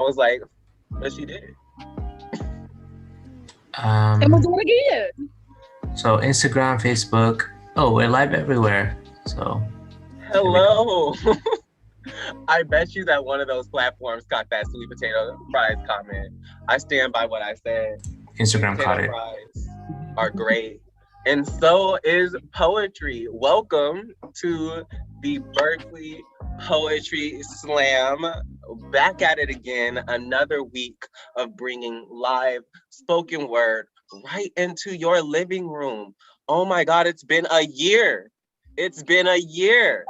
was like, but she did. And we'll Um, do it again. so Instagram, Facebook. Oh, we're live everywhere. So there we go. Hello. I bet you that one of those platforms got that sweet potato fries comment. I stand by what I said. Sweet Instagram caught potato it. fries are great. And so is poetry. Welcome to the Berkeley Poetry Slam. Back at it again, another week of bringing live spoken word right into your living room. Oh my God, it's been a year. It's been a year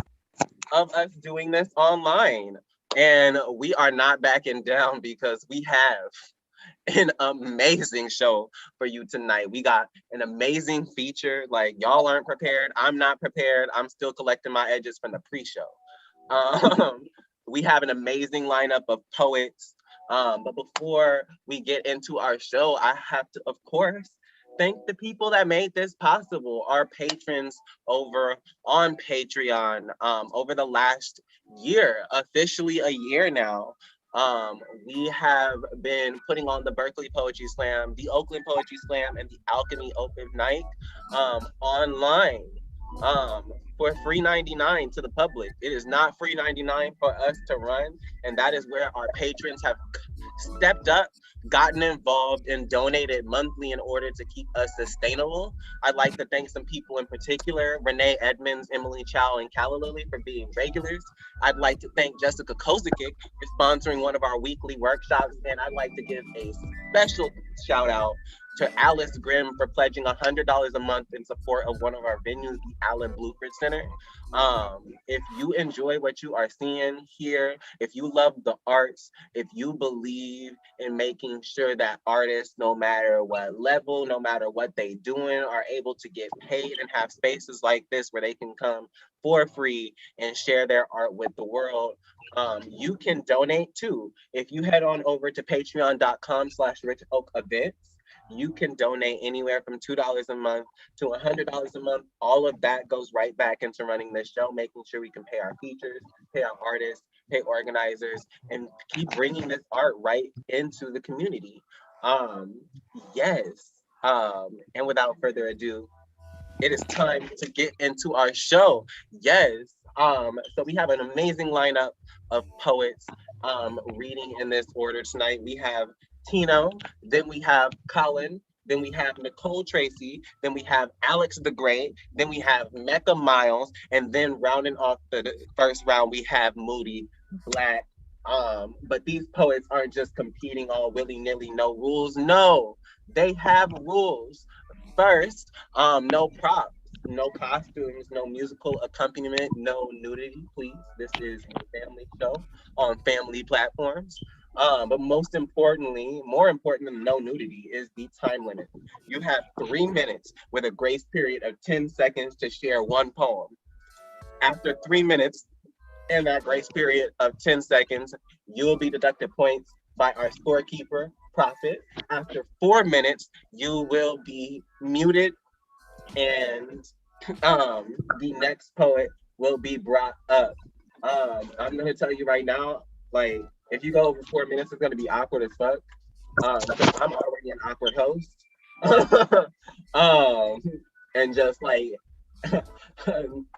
of us doing this online. And we are not backing down because we have an amazing show for you tonight. We got an amazing feature. Like, y'all aren't prepared. I'm not prepared. I'm still collecting my edges from the pre-show. Um, we have an amazing lineup of poets. But before we get into our show, I have to, of course, thank the people that made this possible, our patrons over on Patreon over the last year, officially a year now. We have been putting on the Berkeley Poetry Slam, the Oakland Poetry Slam, and the Alchemy Open Night online for free 99 to the public. It is not free 99 for us to run, and that is where our patrons have stepped up, gotten involved, and donated monthly in order to keep us sustainable. I'd like to thank some people in particular, Renee Edmonds, Emily Chow, and Calla Lily for being regulars. I'd like to thank Jessica Kozakic for sponsoring one of our weekly workshops, and I'd like to give a special shout out to Alice Grimm for pledging $100 a month in support of one of our venues, the Allen Bluford Center. If you enjoy what you are seeing here, if you love the arts, if you believe in making sure that artists, no matter what level, no matter what they doing, are able to get paid and have spaces like this where they can come for free and share their art with the world, you can donate too. If you head on over to patreon.com/richoak events, you can donate anywhere from $2 a month to $100 a month. All of that goes right back into running this show, making sure we can pay our features, pay our artists, pay organizers, and keep bringing this art right into the community. Um, yes. And without further ado, it is time to get into our show. Yes. So we have an amazing lineup of poets reading in this order tonight. We have Tino, then we have Colin, then we have Nicole Tracy, then we have Alex the Great, then we have Mecca Miles, and then rounding off the first round, we have Moody Black. But these poets aren't just competing all willy-nilly, no rules. No, they have rules. First, no props, no costumes, no musical accompaniment, no nudity, please. This is a family show on family platforms. But most importantly, more important than no nudity, is the time limit. You have 3 minutes with a grace period of 10 seconds to share one poem. After 3 minutes and that grace period of 10 seconds, you will be deducted points by our scorekeeper, Profit. After 4 minutes, you will be muted, and the next poet will be brought up. I'm gonna tell you right now, like, if you go over 4 minutes, it's gonna be awkward as fuck. Because I'm already an awkward host. um, and just like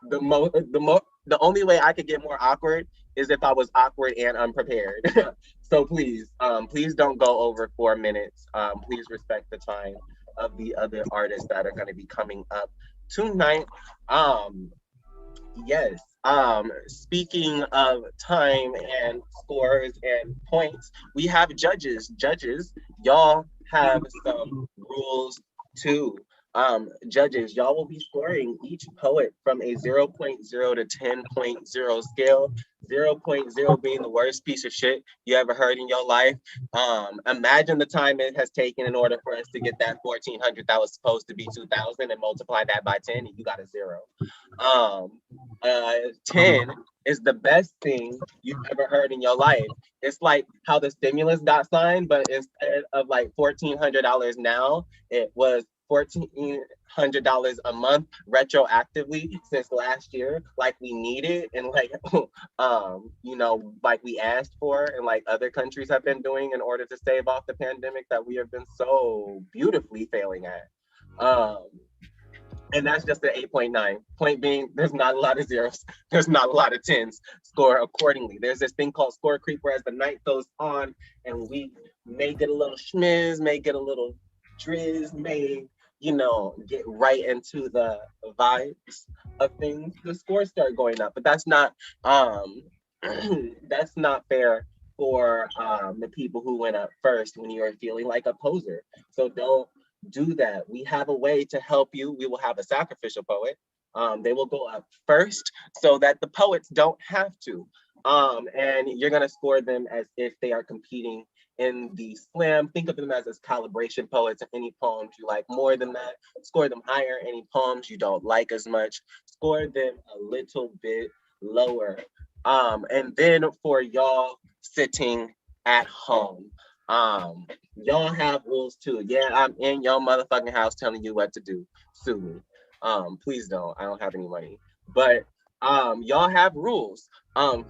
the only way I could get more awkward is if I was awkward and unprepared. So please don't go over 4 minutes. Please respect the time of the other artists that are going to be coming up tonight. Um, yes. Speaking of time and scores and points, we have judges. Judges, y'all have some rules too. Judges, y'all will be scoring each poet from a zero point 0 to 10.0 scale. 0.0 being the worst piece of shit you ever heard in your life. Imagine the time it has taken in order for us to get that 1400 that was supposed to be 2000 and multiply that by 10, and you got a zero. Um, 10 is the best thing you've ever heard in your life. It's like how the stimulus got signed, but instead of like $1,400 now, it was $1,400 a month retroactively since last year, like we needed and like like we asked for, and like other countries have been doing in order to stave off the pandemic that we have been so beautifully failing at. And that's just an 8.9. Point being, there's not a lot of zeros. There's not a lot of 10s. Score accordingly. There's this thing called score creep, where as the night goes on and we may get a little schmiz, may get a little drizz, may, get right into the vibes of things, the scores start going up. But that's not that's not fair for the people who went up first when you are feeling like a poser. So don't do that. We have a way to help you. We will have a sacrificial poet. They will go up first so that the poets don't have to. And you're gonna score them as if they are competing in the slam. Think of them as calibration poets. Any poems you like more than that, score them higher. Any poems you don't like as much, score them a little bit lower. And then for y'all sitting at home, y'all have rules too. Yeah, I'm in your motherfucking house telling you what to do. Sue me. Please don't. I don't have any money. But y'all have rules.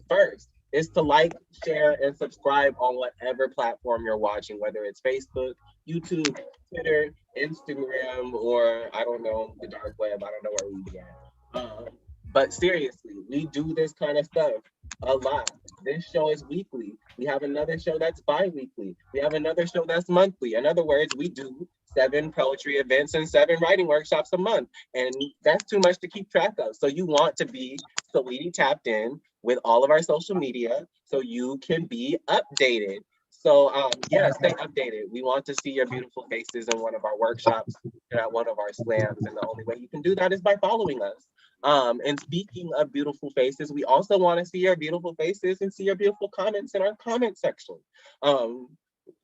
First is to like, share, and subscribe on whatever platform you're watching, whether it's Facebook, YouTube, Twitter, Instagram, or I don't know, the dark web. I don't know where we be at. But seriously, we do this kind of stuff a lot. This show is weekly. We have another show that's bi-weekly. We have another show that's monthly. In other words, we do 7 poetry events and 7 writing workshops a month. And that's too much to keep track of. So you want to be Saweetie tapped in with all of our social media so you can be updated. So yeah, stay updated. We want to see your beautiful faces in one of our workshops and at one of our slams. And the only way you can do that is by following us. And speaking of beautiful faces, we also want to see your beautiful faces and see your beautiful comments in our comment section.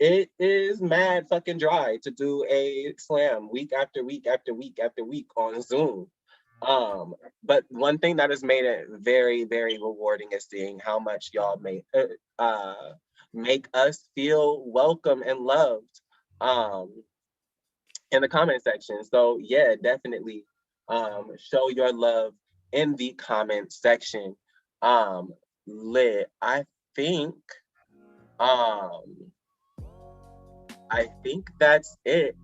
It is mad fucking dry to do a slam week after week after week after week on Zoom. But one thing that has made it very, very rewarding is seeing how much y'all make us feel welcome and loved in the comment section. So yeah, definitely show your love in the comment section. Lit. I think that's it.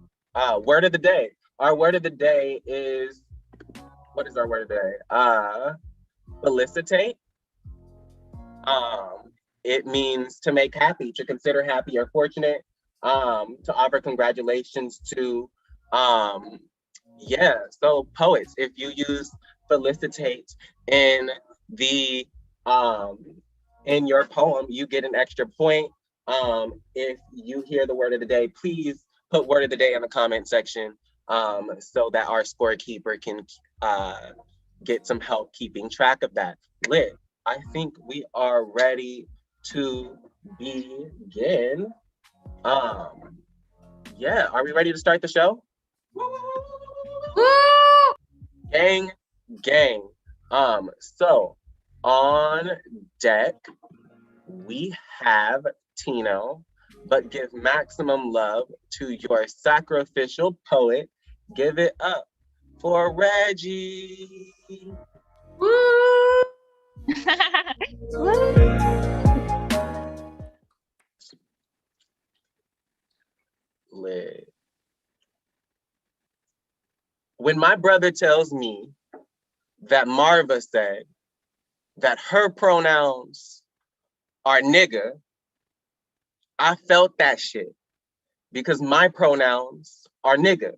Word of the day. Our word of the day is, what is our word of the day? Felicitate. It means to make happy, to consider happy or fortunate, to offer congratulations to, yeah. So poets, if you use felicitate in the in your poem, you get an extra point. If you hear the word of the day, please put word of the day in the comment section so that our scorekeeper can get some help keeping track of that. Lit. I think we are ready to begin. Yeah, are we ready to start the show? Gang, gang. So on deck, we have Tino, but give maximum love to your sacrificial poet. Give it up for Reggie. Woo! Lit. When my brother tells me that Marva said that her pronouns are nigga, I felt that shit because my pronouns are nigga.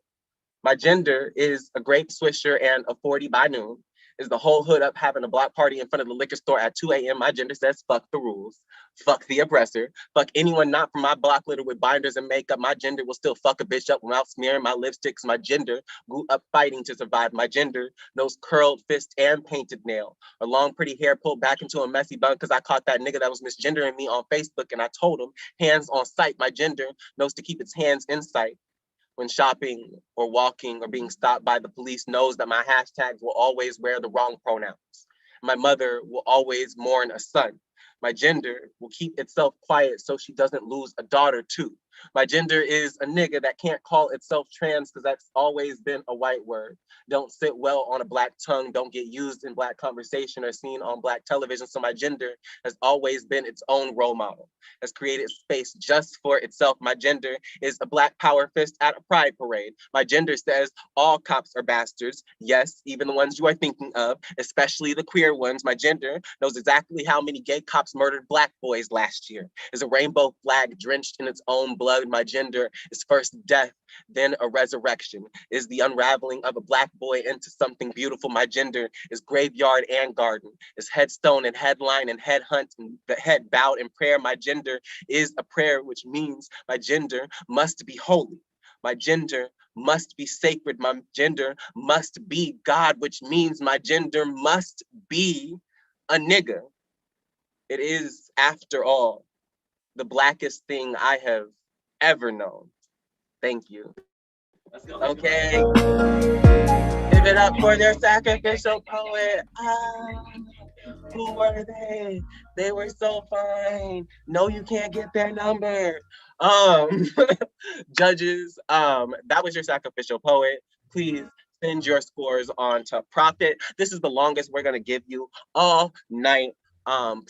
My gender is a grape swisher and a 40 by noon. Is the whole hood up having a block party in front of the liquor store at 2 a.m. My gender says fuck the rules, fuck the oppressor, fuck anyone not from my block littered with binders and makeup. My gender will still fuck a bitch up without smearing my lipsticks. My gender grew up fighting to survive. My gender knows curled fist and painted nail. A long pretty hair pulled back into a messy bun because I caught that nigga that was misgendering me on Facebook and I told him hands on sight. My gender knows to keep its hands in sight. When shopping or walking or being stopped by the police, knows that my hashtags will always wear the wrong pronouns. My mother will always mourn a son. My gender will keep itself quiet so she doesn't lose a daughter too. My gender is a nigga that can't call itself trans because that's always been a white word. Don't sit well on a black tongue, don't get used in black conversation or seen on black television. So my gender has always been its own role model, has created space just for itself. My gender is a black power fist at a pride parade. My gender says all cops are bastards. Yes, even the ones you are thinking of, especially the queer ones. My gender knows exactly how many gay cops murdered black boys last year. Is a rainbow flag drenched in its own blood. My gender is first death, then a resurrection. Is the unraveling of a black boy into something beautiful. My gender is graveyard and garden. Is headstone and headline and head hunt and the head bowed in prayer. My gender is a prayer, which means my gender must be holy. My gender must be sacred. My gender must be God, which means my gender must be a nigga. It is, after all, the blackest thing I have ever known. Thank you. Okay. Give it up for their sacrificial poet. Who were they? They were so fine. No, you can't get their number. Judges, that was your sacrificial poet. Please send your scores on to Profit. This is the longest we're gonna give you all night.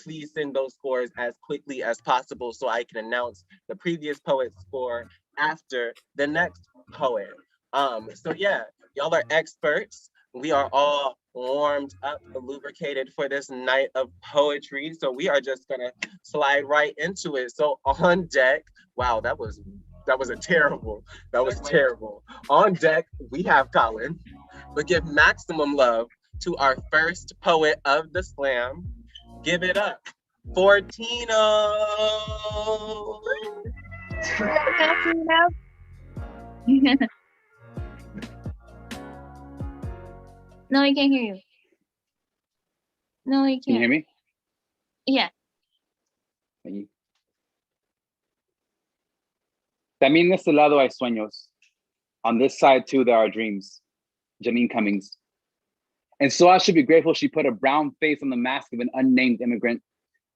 Please send those scores as quickly as possible so I can announce the previous poet's score after the next poet. So yeah, y'all are experts. We are all warmed up, lubricated for this night of poetry. So we are just gonna slide right into it. So on deck, wow, that was terrible. That was terrible. On deck, we have Colin, but give maximum love to our first poet of the slam. Give it up for Tino. No, I can't hear you. No, I can't. Can you hear me? Yeah. También de este lado hay sueños. On this side too, there are dreams. Janine Cummings. And so I should be grateful she put a brown face on the mask of an unnamed immigrant.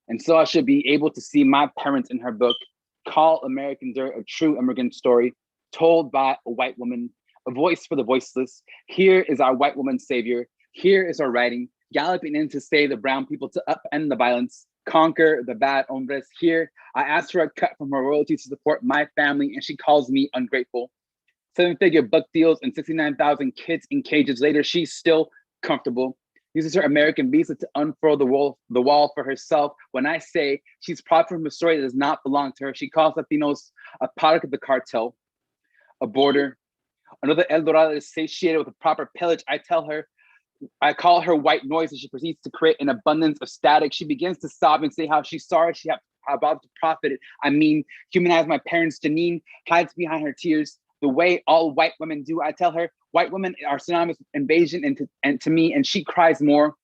And so I should be able to see my parents in her book, Call American Dirt, a true immigrant story, told by a white woman, a voice for the voiceless. Here is our white woman savior. Here is her writing, galloping in to save the brown people, to upend the violence, conquer the bad hombres. Here, I asked for a cut from her royalties to support my family, and she calls me ungrateful. 7-figure book deals and 69,000 kids in cages later, she's still comfortable. Uses her American visa to unfurl the wall for herself. When I say she's proud from a story that does not belong to her, she calls Latinos a product of the cartel, a border, another El Dorado that is satiated with a proper pillage. I call her white noise, and she proceeds to create an abundance of static. She begins to sob and say how she's sorry she had about to profit. I mean, humanize my parents. Janine hides behind her tears the way all white women do. I tell her white women are synonymous with invasion and to me, and she cries more.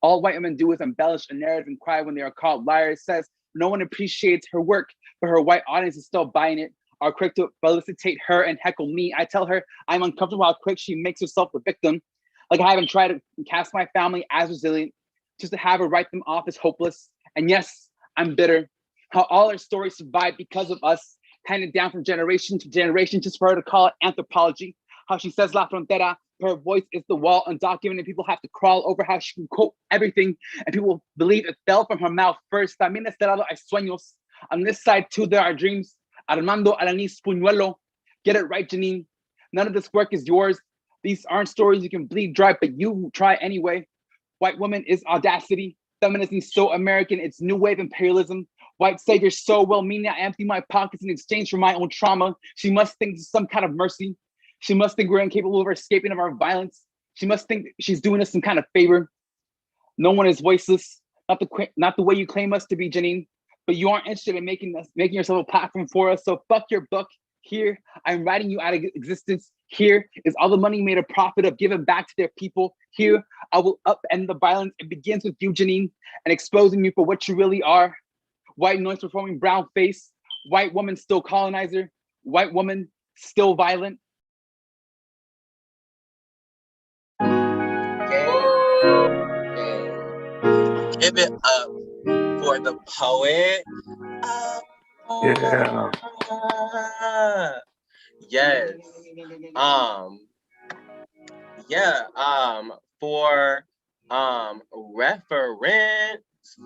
All white women do is embellish a narrative and cry when they are called liars. Says no one appreciates her work, but her white audience is still buying it, are quick to felicitate her and heckle me. I tell her I'm uncomfortable how quick she makes herself the victim. Like I haven't tried to cast my family as resilient, just to have her write them off as hopeless. And yes, I'm bitter. How all our stories survive because of us, handed down from generation to generation, just for her to call it anthropology. How she says La Frontera, her voice is the wall, undocumented people have to crawl over. How she can quote everything and people believe it fell from her mouth first. También de este lado hay sueños. On this side too, there are dreams. Armando Alanis Puñuelo. Get it right, Janine. None of this work is yours. These aren't stories you can bleed dry, but you try anyway. White woman is audacity. Feminism is so American, it's new wave imperialism. White savior so well-meaning, I empty my pockets in exchange for my own trauma. She must think this is some kind of mercy. She must think we're incapable of escaping of our violence. She must think she's doing us some kind of favor. No one is voiceless, not the way you claim us to be, Janine, but you aren't interested in making yourself a platform for us, so fuck your book. Here, I'm writing you out of existence. Here is all the money made a profit of giving back to their people. Here, I will upend the violence. It begins with you, Janine, and exposing you for what you really are. White noise performing brown face. White woman still colonizer. White woman still violent. Give it up for the poet. Yeah. Yes. Yeah. For reference,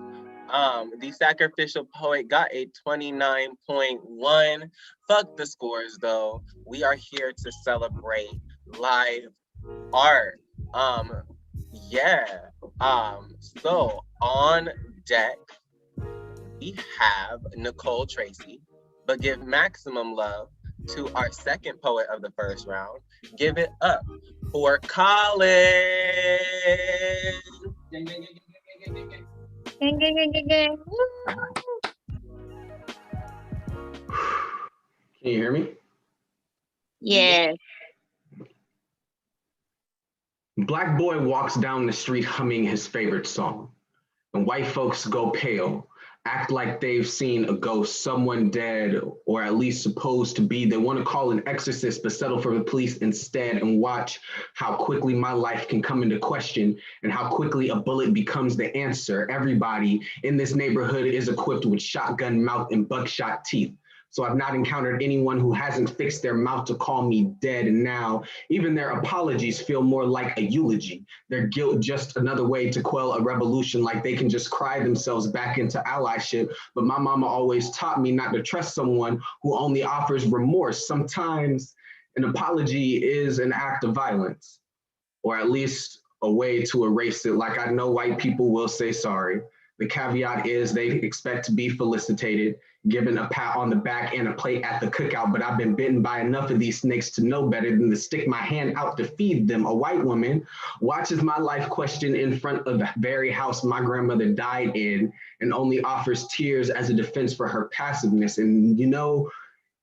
the sacrificial poet got a 29.1. Fuck the scores though. We are here to celebrate live art. Yeah. So on deck, we have Nicole Tracy, but give maximum love to our second poet of the first round. Give it up for Colin. Gang, gang, gang, gang, gang. Can you hear me? Yes. Black boy walks down the street humming his favorite song, and white folks go pale, act like they've seen a ghost, someone dead, or at least supposed to be. They want to call an exorcist, but settle for the police instead, and watch how quickly my life can come into question and how quickly a bullet becomes the answer. Everybody in this neighborhood is equipped with shotgun mouth and buckshot teeth. So I've not encountered anyone who hasn't fixed their mouth to call me dead. And now even their apologies feel more like a eulogy. Their guilt just another way to quell a revolution, like they can just cry themselves back into allyship. But my mama always taught me not to trust someone who only offers remorse. Sometimes an apology is an act of violence, or at least a way to erase it. Like I know white people will say sorry. The caveat is they expect to be felicitated, given a pat on the back and a plate at the cookout, but I've been bitten by enough of these snakes to know better than to stick my hand out to feed them. A white woman watches my life question in front of the very house my grandmother died in and only offers tears as a defense for her passiveness. And you know,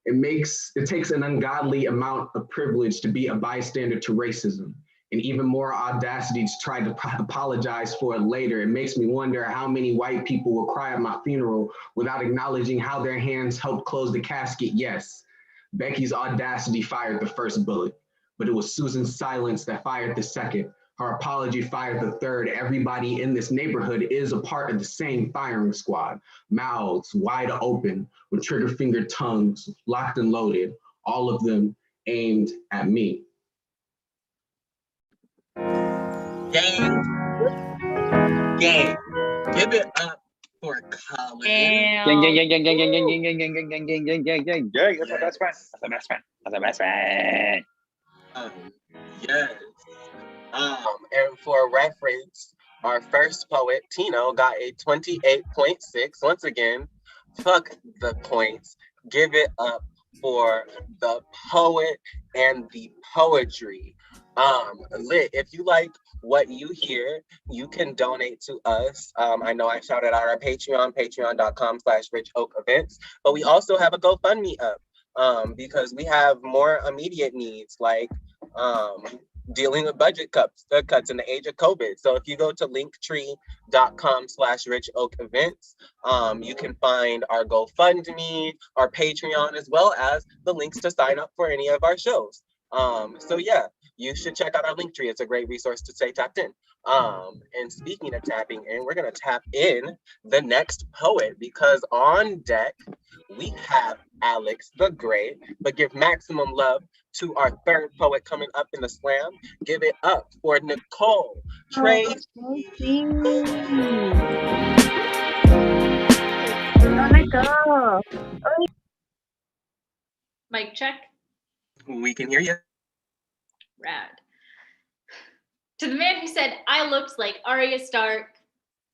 it takes an ungodly amount of privilege to be a bystander to racism, and even more audacity to try to apologize for it later. It makes me wonder how many white people will cry at my funeral without acknowledging how their hands helped close the casket. Yes, Becky's audacity fired the first bullet, but it was Susan's silence that fired the second. Her apology fired the third. Everybody in this neighborhood is a part of the same firing squad. Mouths wide open, with trigger finger tongues locked and loaded, all of them aimed at me. Gang. Give it up for Colin. Gang, gang, gang, gang, gang, gang, gang, gang, gang, gang, gang, gang, gang, gang, gang. That's my best friend. That's my best friend. That's my best friend. Yes. And for reference, our first poet, Tino, got a 28.6. Once again, fuck the points. Give it up for the poet and the poetry. Lit, if you like what you hear, you can donate to us. I know I shouted out our Patreon, patreon.com/richoakevents, but we also have a GoFundMe up because we have more immediate needs like dealing with budget cuts in the age of COVID. So if you go to linktree.com/richoakevents, you can find our GoFundMe, our Patreon, as well as the links to sign up for any of our shows. So yeah, you should check out our Linktree. It's a great resource to stay tapped in. And speaking of tapping in, we're gonna tap in the next poet because on deck we have Alex the Great, but give maximum love to our third poet coming up in the slam. Give it up for Nicole Tracy. Go. Mic check. We can hear you. Rad. To the man who said I looked like Arya Stark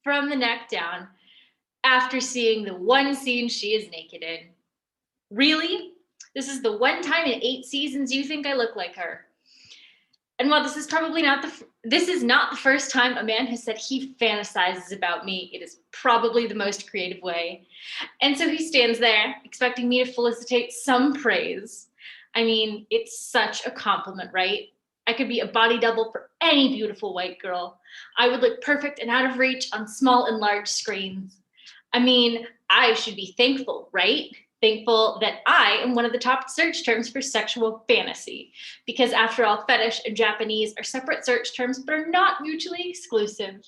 from the neck down after seeing the one scene she is naked in. Really? This is the one time in 8 seasons you think I look like her. And while this is not the first time a man has said he fantasizes about me, it is probably the most creative way. And so he stands there expecting me to felicitate some praise. I mean, it's such a compliment, right? I could be a body double for any beautiful white girl. I would look perfect and out of reach on small and large screens. I mean, I should be thankful, right? Thankful that I am one of the top search terms for sexual fantasy, because after all, fetish and Japanese are separate search terms, but are not mutually exclusive.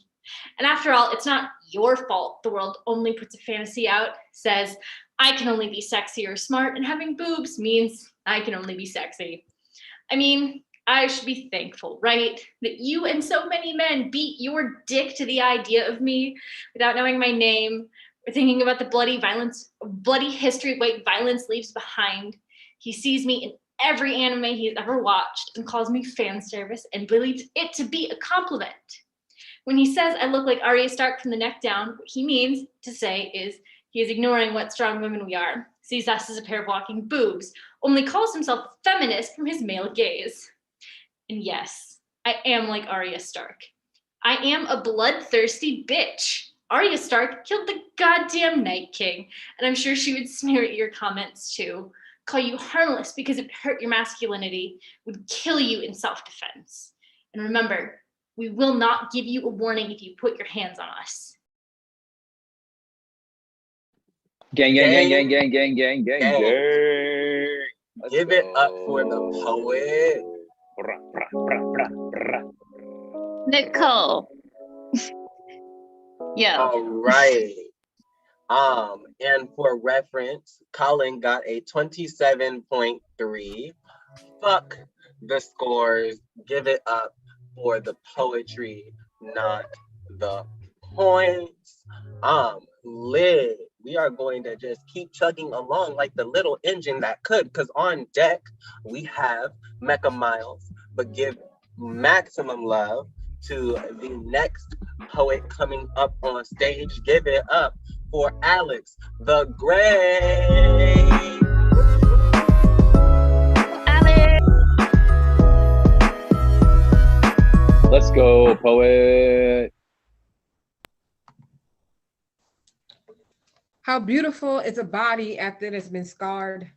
And after all, it's not your fault the world only puts a fantasy out, says, I can only be sexy or smart, and having boobs means I can only be sexy. I mean, I should be thankful, right? That you and so many men beat your dick to the idea of me without knowing my name or thinking about the bloody history white violence leaves behind. He sees me in every anime he's ever watched and calls me fan service and believes it to be a compliment. When he says I look like Arya Stark from the neck down, what he means to say is he is ignoring what strong women we are, sees us as a pair of walking boobs, only calls himself a feminist from his male gaze. And yes, I am like Arya Stark. I am a bloodthirsty bitch. Arya Stark killed the goddamn Night King, and I'm sure she would sneer at your comments too, call you harmless because it hurt your masculinity, would kill you in self-defense. And remember, we will not give you a warning if you put your hands on us. Gang, gang, gang, gang, gang, gang, gang, gang, Gang. gang. Let's Give it up go. for the poet. Bra, bra, bra, bra, bra. Nicole. Yeah. All right. And for reference, Colin got a 27.3. Fuck the scores. Give it up for the poetry, not the points. Liz, we are going to just keep chugging along like the little engine that could, because on deck we have Mecha Miles, but give maximum love to the next poet coming up on stage. Give it up for Alex the Great. Alex. Let's go, poet. How beautiful is a body after it has been scarred.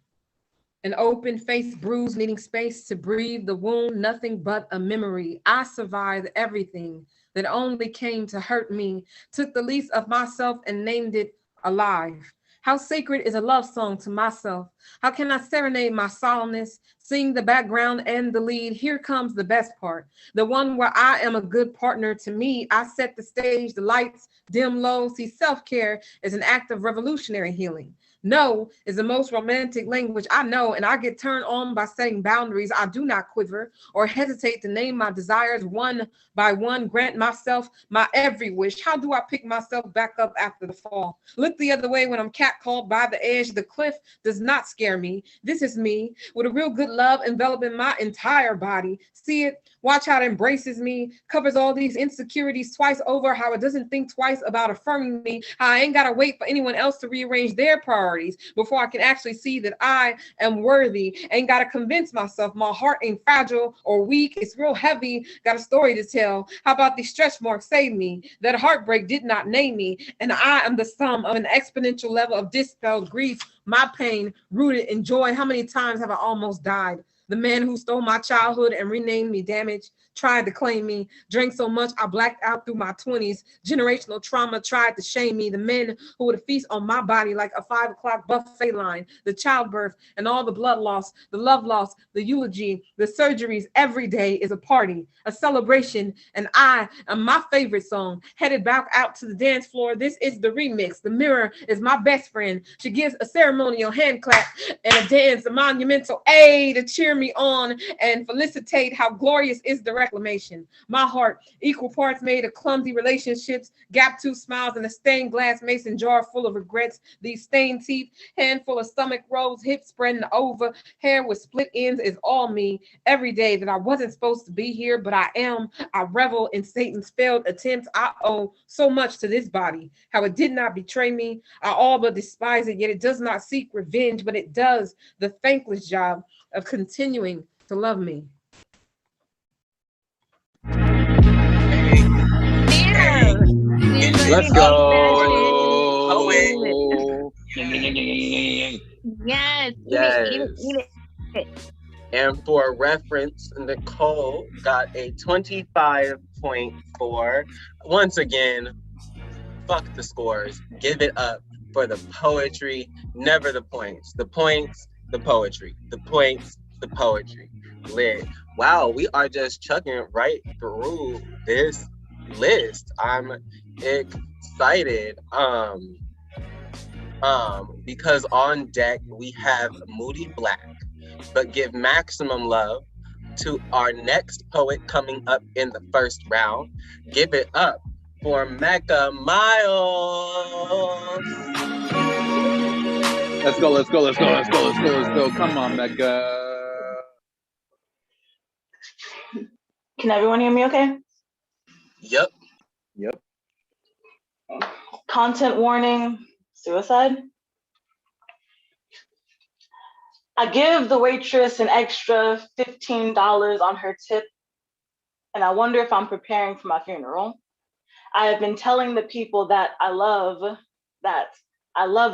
An open face bruised, needing space to breathe the wound, nothing but a memory. I survived everything that only came to hurt me, took the least of myself and named it alive. How sacred is a love song to myself? How can I serenade my solemnness, sing the background and the lead? Here comes the best part, the one where I am a good partner to me. I set the stage, the lights dim low. See, self-care is an act of revolutionary healing. No is the most romantic language I know, and I get turned on by setting boundaries. I do not quiver or hesitate to name my desires one by one, grant myself my every wish. How do I pick myself back up after the fall? Look the other way when I'm catcalled by the edge. The cliff does not scare me. This is me with a real good love enveloping my entire body. See it, watch how it embraces me, covers all these insecurities twice over, how it doesn't think twice about affirming me, how I ain't gotta wait for anyone else to rearrange their priorities before I can actually see that I am worthy. Ain't gotta convince myself my heart ain't fragile or weak, it's real heavy, got a story to tell. How about these stretch marks save me? That heartbreak did not name me, and I am the sum of an exponential level of dispelled grief, my pain rooted in joy. How many times have I almost died? The man who stole my childhood and renamed me damaged, tried to claim me, drank so much I blacked out through my 20s. Generational trauma tried to shame me. The men who would feast on my body like a 5 o'clock buffet line. The childbirth and all the blood loss, the love loss, the eulogy, the surgeries. Every day is a party, a celebration, and I am my favorite song. Headed back out to the dance floor. This is the remix. The mirror is my best friend. She gives a ceremonial hand clap and a dance, a monumental A to cheer me on and felicitate how glorious is the reclamation. My heart, equal parts made of clumsy relationships, gap tooth smiles, and a stained glass mason jar full of regrets. These stained teeth, handful of stomach rolls, hips spreading over, hair with split ends is all me. Every day that I wasn't supposed to be here, but I am. I revel in Satan's failed attempts. I owe so much to this body, how it did not betray me. I all but despise it, yet it does not seek revenge, but it does the thankless job of continuing to love me. Yeah. Let's go. Yes. Yes. Eat it. And for reference, Nicole got a 25.4. Once again, fuck the scores. Give it up for the poetry, never the points. The points, the poetry. The points, the poetry. Lit. Wow, we are just chugging right through this list. I'm excited. because on deck we have Moody Black, but give maximum love to our next poet coming up in the first round. Give it up for Mecca Miles. Let's go, let's go, let's go, let's go, let's go, let's go. Come on, Mecca. Can everyone hear me okay? Yep. Yep. Content warning, suicide. I give the waitress an extra $15 on her tip, and I wonder if I'm preparing for my funeral. I have been telling the people that I love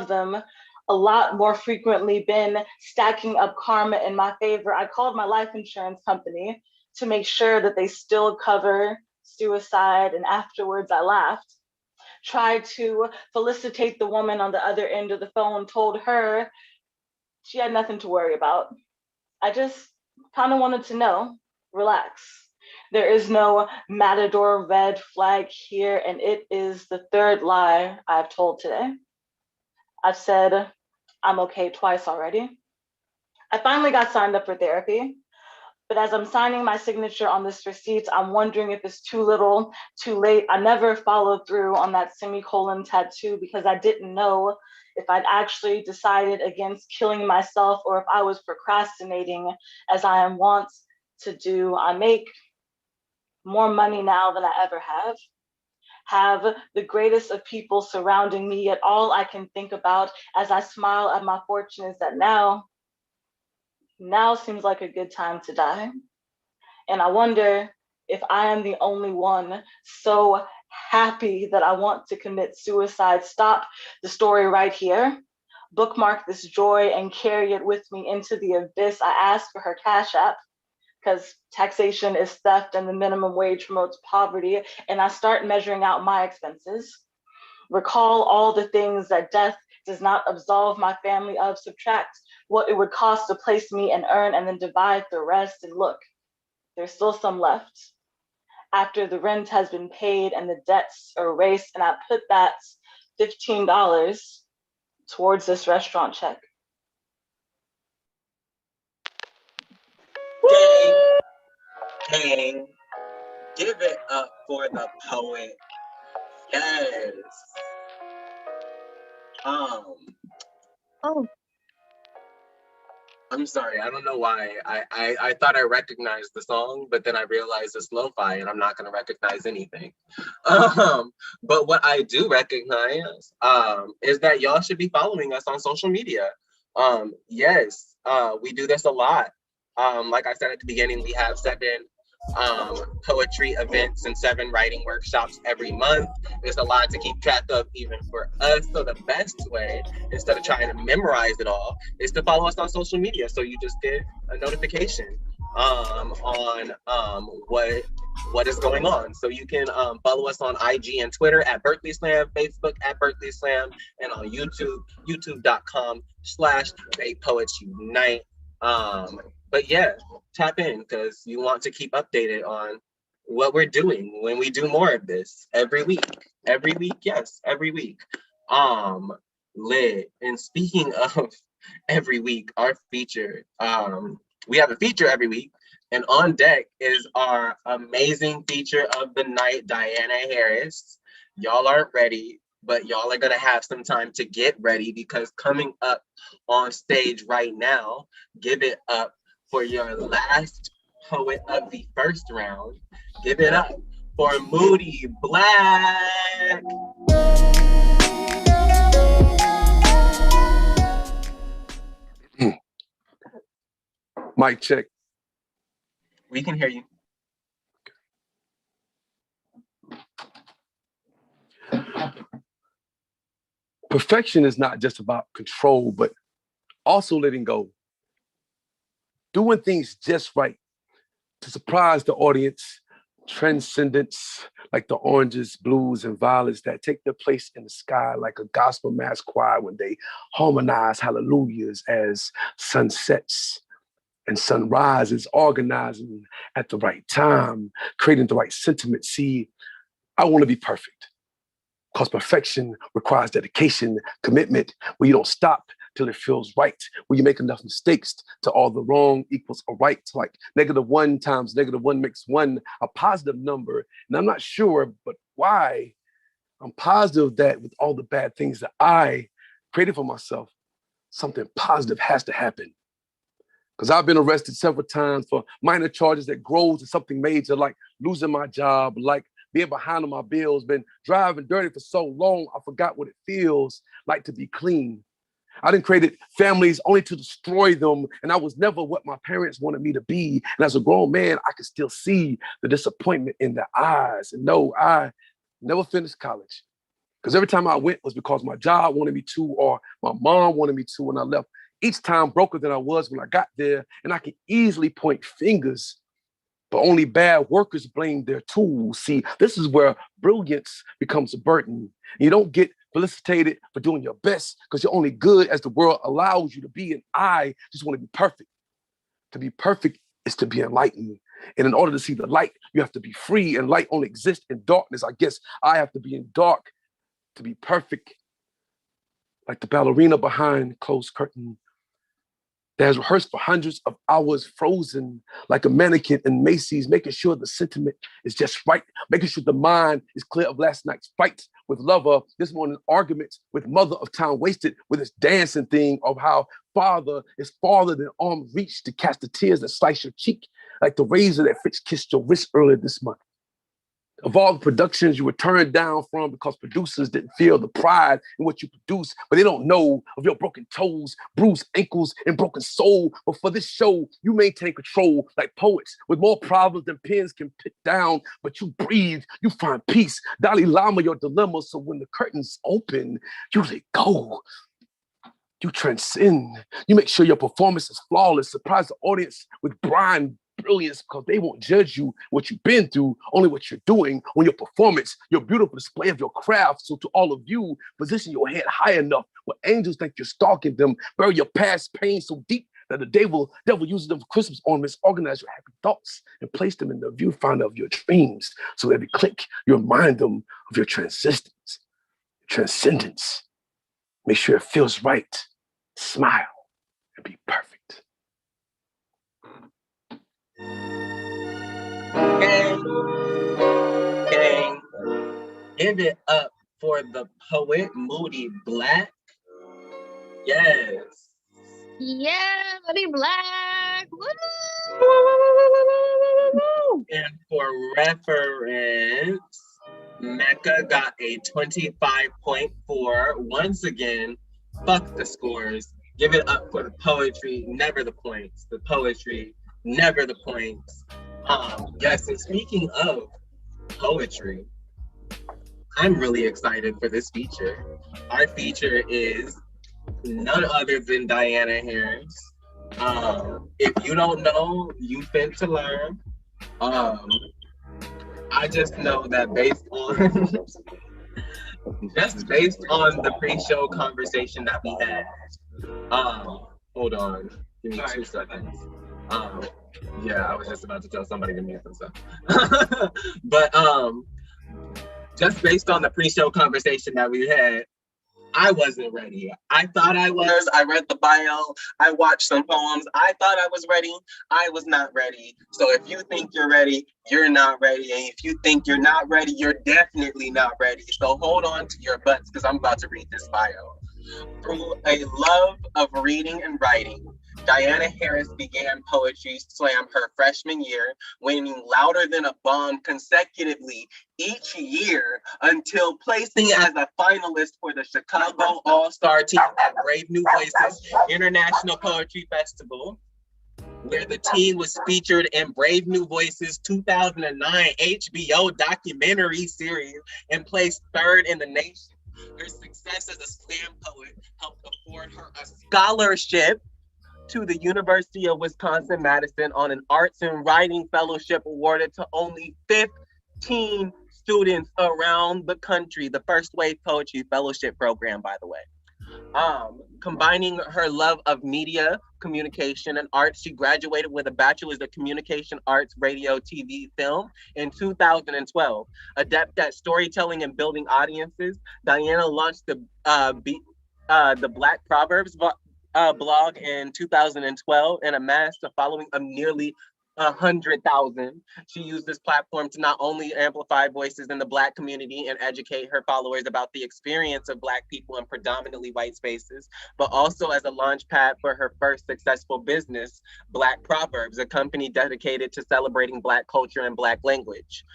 them a lot more frequently, been stacking up karma in my favor. I called my life insurance company to make sure that they still cover suicide, and afterwards I laughed. Tried to felicitate the woman on the other end of the phone, told her she had nothing to worry about. I just kind of wanted to know, relax. There is no Matador red flag here, and it is the third lie I've told today. I've said I'm okay twice already. I finally got signed up for therapy, but as I'm signing my signature on this receipt, I'm wondering if it's too little, too late. I never followed through on that semicolon tattoo because I didn't know if I'd actually decided against killing myself or if I was procrastinating as I am wont to do. I make more money now than I ever have the greatest of people surrounding me, yet all I can think about as I smile at my fortune is that now seems like a good time to die. And I wonder if I am the only one so happy that I want to commit suicide. Stop the story right here. Bookmark this joy and carry it with me into the abyss. I ask for her Cash App because taxation is theft and the minimum wage promotes poverty. And I start measuring out my expenses. Recall all the things that death does not absolve my family of. Subtract what it would cost to place me and earn, and then divide the rest. And look, there's still some left after the rent has been paid and the debts erased. And I put that $15 towards this restaurant check. Gang, give it up for the poet. Yes. Oh, I'm sorry, I don't know why. I thought I recognized the song, but then I realized it's lo-fi and I'm not gonna recognize anything. But what I do recognize is that y'all should be following us on social media. Yes, we do this a lot. Like I said at the beginning, we have 7 poetry events and 7 writing workshops every month. There's a lot to keep track of even for us. So the best way, instead of trying to memorize it all, is to follow us on social media. So you just get a notification on what is going on. So you can follow us on IG and Twitter at Berkeley Slam, Facebook at Berkeley Slam, and on YouTube, youtube.com/BayPoetsUnite. But yeah, tap in because you want to keep updated on what we're doing when we do more of this every week. Every week, yes, every week. Lit. And speaking of every week, our feature, we have a feature every week, and on deck is our amazing feature of the night, Dianna Harris. Y'all aren't ready, but y'all are gonna have some time to get ready because coming up on stage right now, give it up for your last poet of the first round. Give it up for Moody Black. Mic check. We can hear you. Perfection is not just about control, but also letting go. Doing things just right to surprise the audience, transcendence like the oranges, blues, and violets that take their place in the sky like a gospel mass choir when they harmonize hallelujahs as sun sets and sunrise is organizing at the right time, creating the right sentiment. See, I want to be perfect. Because perfection requires dedication, commitment, where you don't stop till it feels right, where you make enough mistakes to all the wrong equals a right. Like -1 times -1 makes 1 a positive number. And I'm not sure, but why? I'm positive that with all the bad things that I created for myself, something positive has to happen. Because I've been arrested several times for minor charges that grows to something major, like losing my job, like being behind on my bills, been driving dirty for so long, I forgot what it feels like to be clean. I done created families only to destroy them, and I was never what my parents wanted me to be. And as a grown man, I could still see the disappointment in their eyes. And no, I never finished college. Because every time I went was because my job wanted me to, or my mom wanted me to when I left. Each time broker than I was when I got there, and I can easily point fingers, but only bad workers blame their tools. See, this is where brilliance becomes a burden. You don't get felicitated for doing your best because you're only good as the world allows you to be. And I just want to be perfect. To be perfect is to be enlightened. And in order to see the light, you have to be free, and light only exists in darkness. I guess I have to be in dark to be perfect. Like the ballerina behind closed curtain that has rehearsed for hundreds of hours, frozen like a mannequin in Macy's, making sure the sentiment is just right, making sure the mind is clear of last night's fight with lover, this morning's arguments with mother, of time wasted with this dancing thing of how father is farther than arm reach to catch the tears that slice your cheek, like the razor that Fitch kissed your wrist earlier this month. Of all the productions you were turned down from because producers didn't feel the pride in what you produce, but they don't know of your broken toes, bruised ankles, and broken soul. But for this show, you maintain control like poets with more problems than pens can pick down. But you breathe, you find peace. Dalai Lama, your dilemma. So when the curtains open, you let go. You transcend. You make sure your performance is flawless. Surprise the audience with blind brilliance because they won't judge you what you've been through, only what you're doing on your performance, your beautiful display of your craft. So to all of you, position your head high enough where angels think you're stalking them, bury your past pain so deep that the devil uses them for Christmas ornaments, organize your happy thoughts and place them in the viewfinder of your dreams. So every click, you remind them of your transcendence. Make sure it feels right. Smile and be perfect. Gang. Give it up for the poet Moody Black. Yes. Yeah, Moody Black. Woo! And for reference, Mecca got a 25.4. Once again, fuck the scores. Give it up for the poetry, never the points. The poetry, never the points. Yes, and speaking of poetry, I'm really excited for this feature. Our feature is none other than Dianna Harris. If you don't know, you fit to learn. I just know that based on the pre-show conversation that we had. Hold on, give me 2 seconds. Yeah, I was just about to tell somebody to mute themselves. But just based on the pre-show conversation that we had, I wasn't ready. I thought I was. I read the bio. I watched some poems. I thought I was ready. I was not ready. So if you think you're ready, you're not ready. And if you think you're not ready, you're definitely not ready. So hold on to your butts because I'm about to read this bio. Through a love of reading and writing, Dianna Harris began Poetry Slam her freshman year, winning Louder Than a Bomb consecutively each year until placing as a finalist for the Chicago All-Star team at Brave New Voices International Poetry Festival, where the team was featured in Brave New Voices 2009 HBO documentary series and placed 3rd in the nation. Her success as a slam poet helped afford her a scholarship to the University of Wisconsin-Madison on an arts and writing fellowship awarded to only 15 students around the country. The first wave poetry fellowship program, by the way. Combining her love of media, communication, and art, she graduated with a Bachelor's of Communication Arts, Radio, TV, Film in 2012. Adept at storytelling and building audiences, Dianna launched the Black Proverbs blog in 2012 and amassed a following of nearly 100,000. She used this platform to not only amplify voices in the Black community and educate her followers about the experience of Black people in predominantly white spaces, but also as a launch pad for her first successful business, Black Proverbs, a company dedicated to celebrating Black culture and Black language.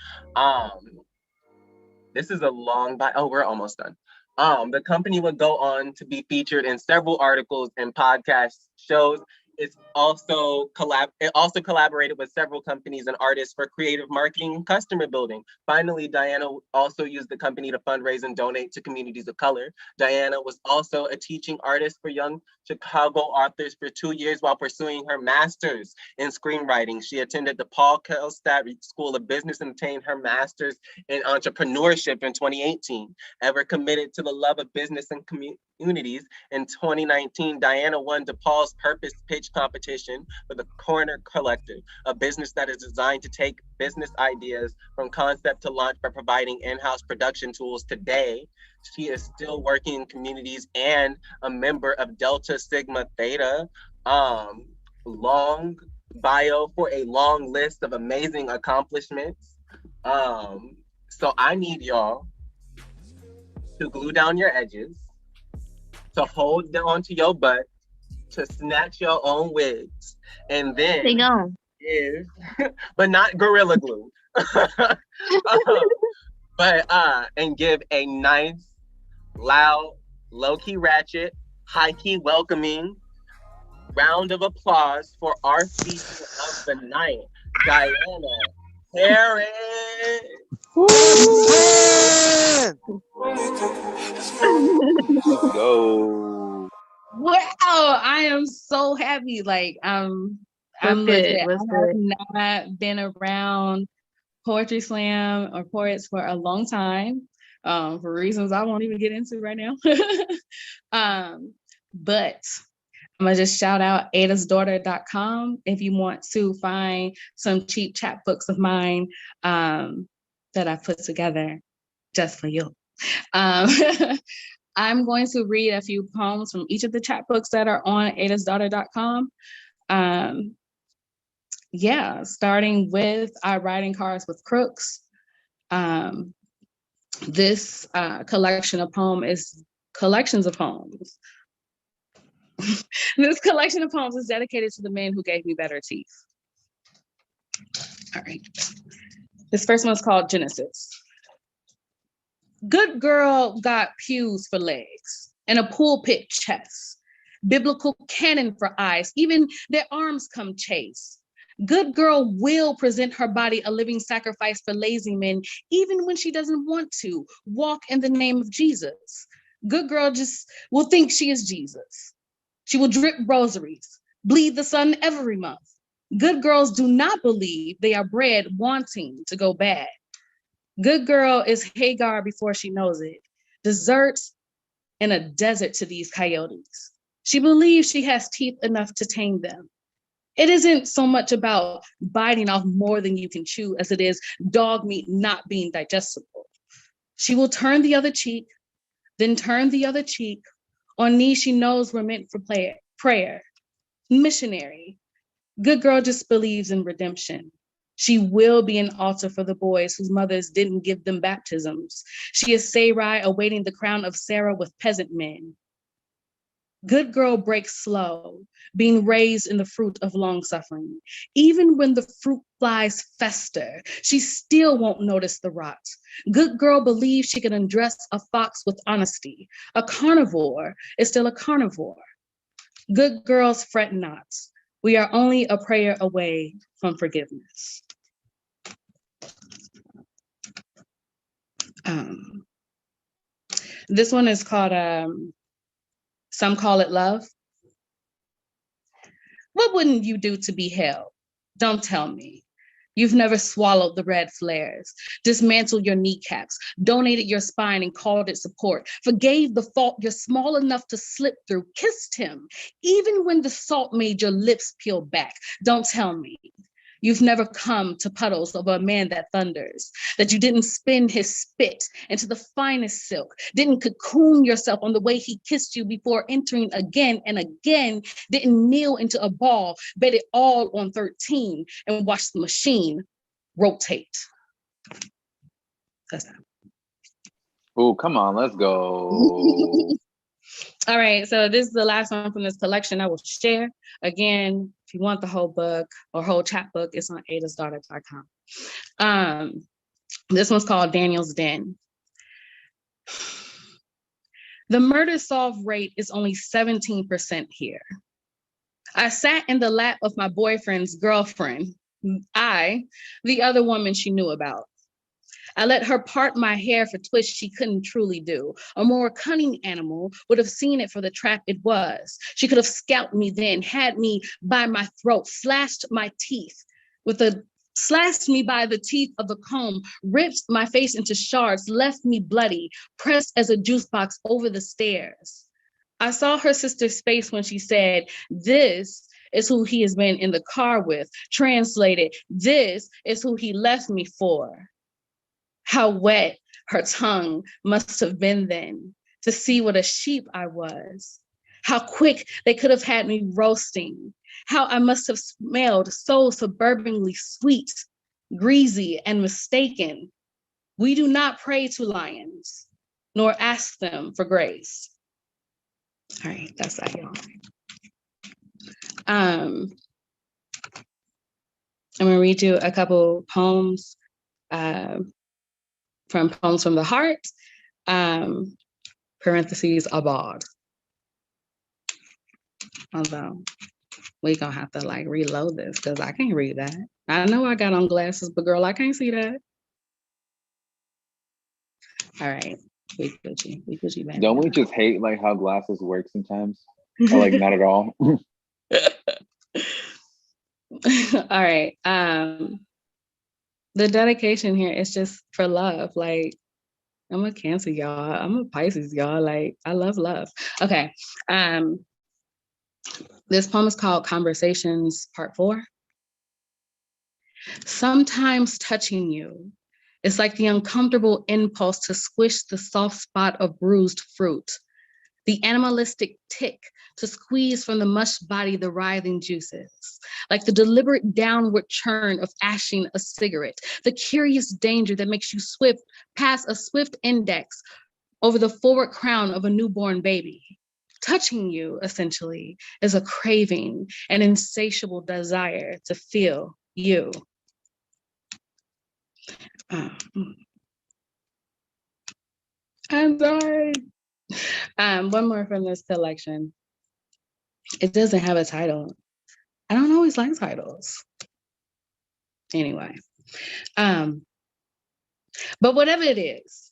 This is a long bio. Oh, we're almost done. The company would go on to be featured in several articles and podcast shows. It also collaborated with several companies and artists for creative marketing and customer building. Finally, Dianna also used the company to fundraise and donate to communities of color. Dianna was also a teaching artist for young Chicago authors for 2 years while pursuing her master's in screenwriting. She attended the Paul Kelstad School of Business and obtained her master's in entrepreneurship in 2018. Ever committed to the love of business and communities, in 2019, Dianna won DePaul's Purpose Pitch competition for the Corner Collective, a business that is designed to take business ideas from concept to launch by providing in-house production tools. Today, she is still working in communities and a member of Delta Sigma Theta. Long bio for a long list of amazing accomplishments. So I need y'all to glue down your edges, to hold on to your butt, to snatch your own wigs, and then but not Gorilla Glue. And give a nice, loud, low-key ratchet, high-key welcoming round of applause for our feature of the night, Dianna Harris. Let's go. Wow, I am so happy. Like I'm legit. I have not been around Poetry Slam or poets for a long time, for reasons I won't even get into right now. But I'm gonna just shout out adasdaughter.com if you want to find some cheap chapbooks of mine that I put together just for you. I'm going to read a few poems from each of the chapbooks that are on adasdaughter.com. Starting with Writing Cards with Crooks. This collection of collections of poems. This collection of poems is dedicated to the men who gave me better teeth. All right. This first one's called Genesis. Good girl got pews for legs and a pulpit chest, biblical cannon for eyes, even their arms come chase. Good girl will present her body a living sacrifice for lazy men, even when she doesn't want to walk in the name of Jesus. Good girl just will think she is Jesus. She will drip rosaries, bleed the sun every month. Good girls do not believe they are bred wanting to go bad. Good girl is Hagar before she knows it. Desserts in a desert to these coyotes. She believes she has teeth enough to tame them. It isn't so much about biting off more than you can chew as it is dog meat not being digestible. She will turn the other cheek, then turn the other cheek on knees she knows were meant for prayer. Missionary. Good girl just believes in redemption. She will be an altar for the boys whose mothers didn't give them baptisms. She is Sarai awaiting the crown of Sarah with peasant men. Good girl breaks slow, being raised in the fruit of long suffering. Even when the fruit flies fester, she still won't notice the rot. Good girl believes she can undress a fox with honesty. A carnivore is still a carnivore. Good girls fret not. We are only a prayer away from forgiveness. This one is called Some Call It Love. What wouldn't you do to be held? Don't tell me. You've never swallowed the red flares, dismantled your kneecaps, donated your spine and called it support, forgave the fault you're small enough to slip through, kissed him, even when the salt made your lips peel back. Don't tell me you've never come to puddles of a man that thunders, that you didn't spin his spit into the finest silk, didn't cocoon yourself on the way he kissed you before entering again and again, didn't kneel into a ball, bet it all on 13 and watch the machine rotate. That's that. Oh, come on, let's go. All right, so this is the last one from this collection I will share. Again, if you want the whole book or whole chapbook, it's on adasdaughter.com. This one's called Daniel's Den. The murder solve rate is only 17% here. I sat in the lap of my boyfriend's girlfriend, the other woman she knew about. I let her part my hair for twists she couldn't truly do. A more cunning animal would have seen it for the trap it was. She could have scalped me then, had me by my throat, slashed me by the teeth of the comb, ripped my face into shards, left me bloody, pressed as a juice box over the stairs. I saw her sister's face when she said, "This is who he has been in the car with." Translated, "This is who he left me for." How wet her tongue must have been then to see what a sheep I was. How quick they could have had me roasting. How I must have smelled so suburbanly sweet, greasy, and mistaken. We do not pray to lions, nor ask them for grace. All right, that's that, y'all. I'm gonna read you a couple poems from Poems from the Heart, parentheses, Abad. Although we gonna have to like reload this because I can't read that. I know I got on glasses, but girl, I can't see that. All right, we put you back. Don't we just hate like how glasses work sometimes? Or like not at all? All right. The dedication here is just for love. Like, I'm a Cancer, y'all. I'm a Pisces, y'all. Like, I love love. Okay. This poem is called Conversations, Part 4. Sometimes touching you is like the uncomfortable impulse to squish the soft spot of bruised fruit, the animalistic tick to squeeze from the mush body the writhing juices, like the deliberate downward churn of ashing a cigarette, the curious danger that makes you pass a swift index over the forward crown of a newborn baby. Touching you, essentially, is a craving, an insatiable desire to feel you. I'm sorry. One more from this collection. It doesn't have a title. I don't always like titles. Anyway, but whatever it is,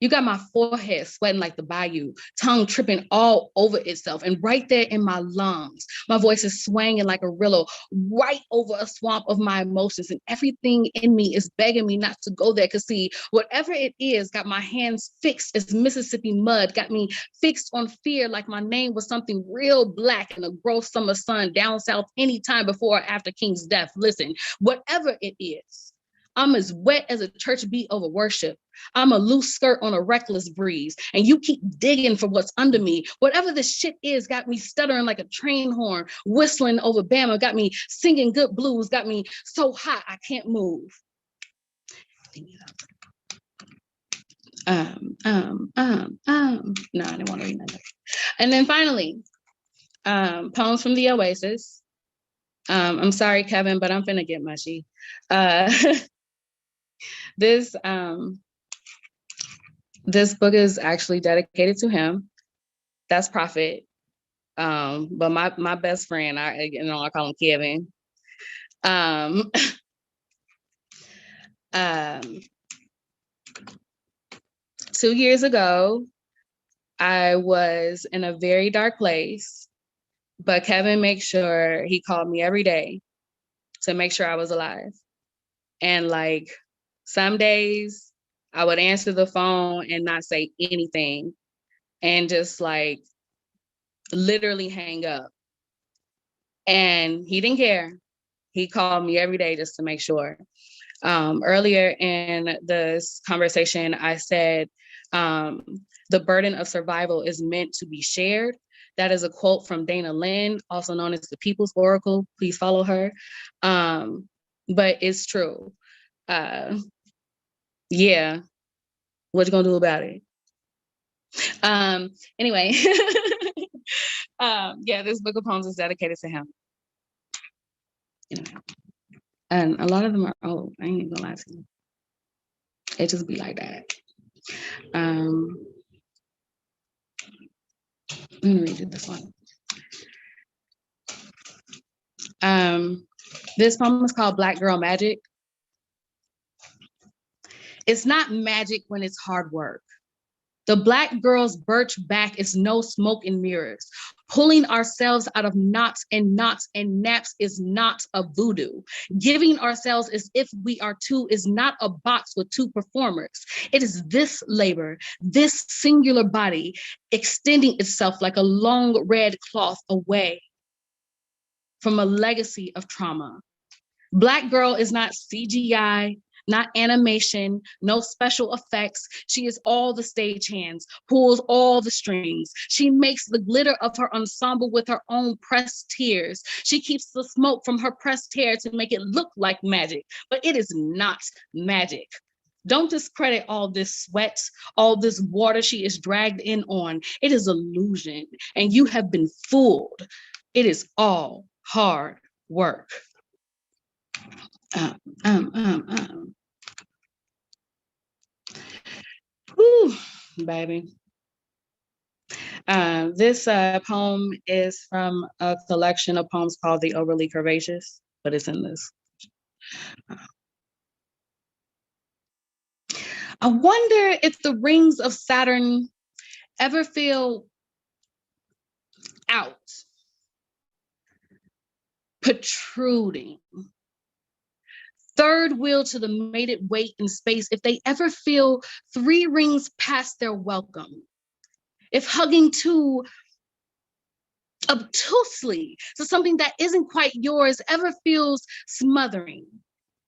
you got my forehead sweating like the bayou, tongue tripping all over itself, and right there in my lungs, my voice is swinging like a rillo, right over a swamp of my emotions, and everything in me is begging me not to go there, because see, whatever it is got my hands fixed as Mississippi mud, got me fixed on fear like my name was something real black in a gross summer sun down south anytime before or after King's death. Listen, whatever it is, I'm as wet as a church beat over worship. I'm a loose skirt on a reckless breeze, and you keep digging for what's under me. Whatever this shit is got me stuttering like a train horn, whistling over Bama, got me singing good blues, got me so hot I can't move. No, I didn't want to read that. And then finally, poems from the Oasis. I'm sorry, Kevin, but I'm finna get mushy. This book is actually dedicated to him. That's Prophet. But my best friend, I call him Kevin. 2 years ago, I was in a very dark place, but Kevin makes sure he called me every day to make sure I was alive. And like some days I would answer the phone and not say anything and just like literally hang up. And he didn't care. He called me every day just to make sure. Earlier in this conversation, I said, the burden of survival is meant to be shared. That is a quote from Dana Lynn, also known as the People's Oracle. Please follow her. But it's true. Yeah, what you gonna do about it? Anyway, yeah, this book of poems is dedicated to him. And a lot of them are old. I ain't even gonna lie to you. It just be like that. Let me read this one. This poem is called Black Girl Magic. It's not magic when it's hard work. The Black girl's birch back is no smoke and mirrors. Pulling ourselves out of knots and naps is not a voodoo. Giving ourselves as if we are two is not a box with two performers. It is this labor, this singular body extending itself like a long red cloth away from a legacy of trauma. Black girl is not CGI, not animation, no special effects. She is all the stagehands, pulls all the strings. She makes the glitter of her ensemble with her own pressed tears. She keeps the smoke from her pressed hair to make it look like magic, but it is not magic. Don't discredit all this sweat, all this water she is dragged in on. It is illusion, and you have been fooled. It is all hard work. Whew, baby. This poem is from a collection of poems called The Overly Curvaceous, but it's in this. I wonder if the rings of Saturn ever feel out, protruding. Third wheel to the mated weight in space, if they ever feel 3 rings past their welcome. If hugging too obtusely to something that isn't quite yours ever feels smothering.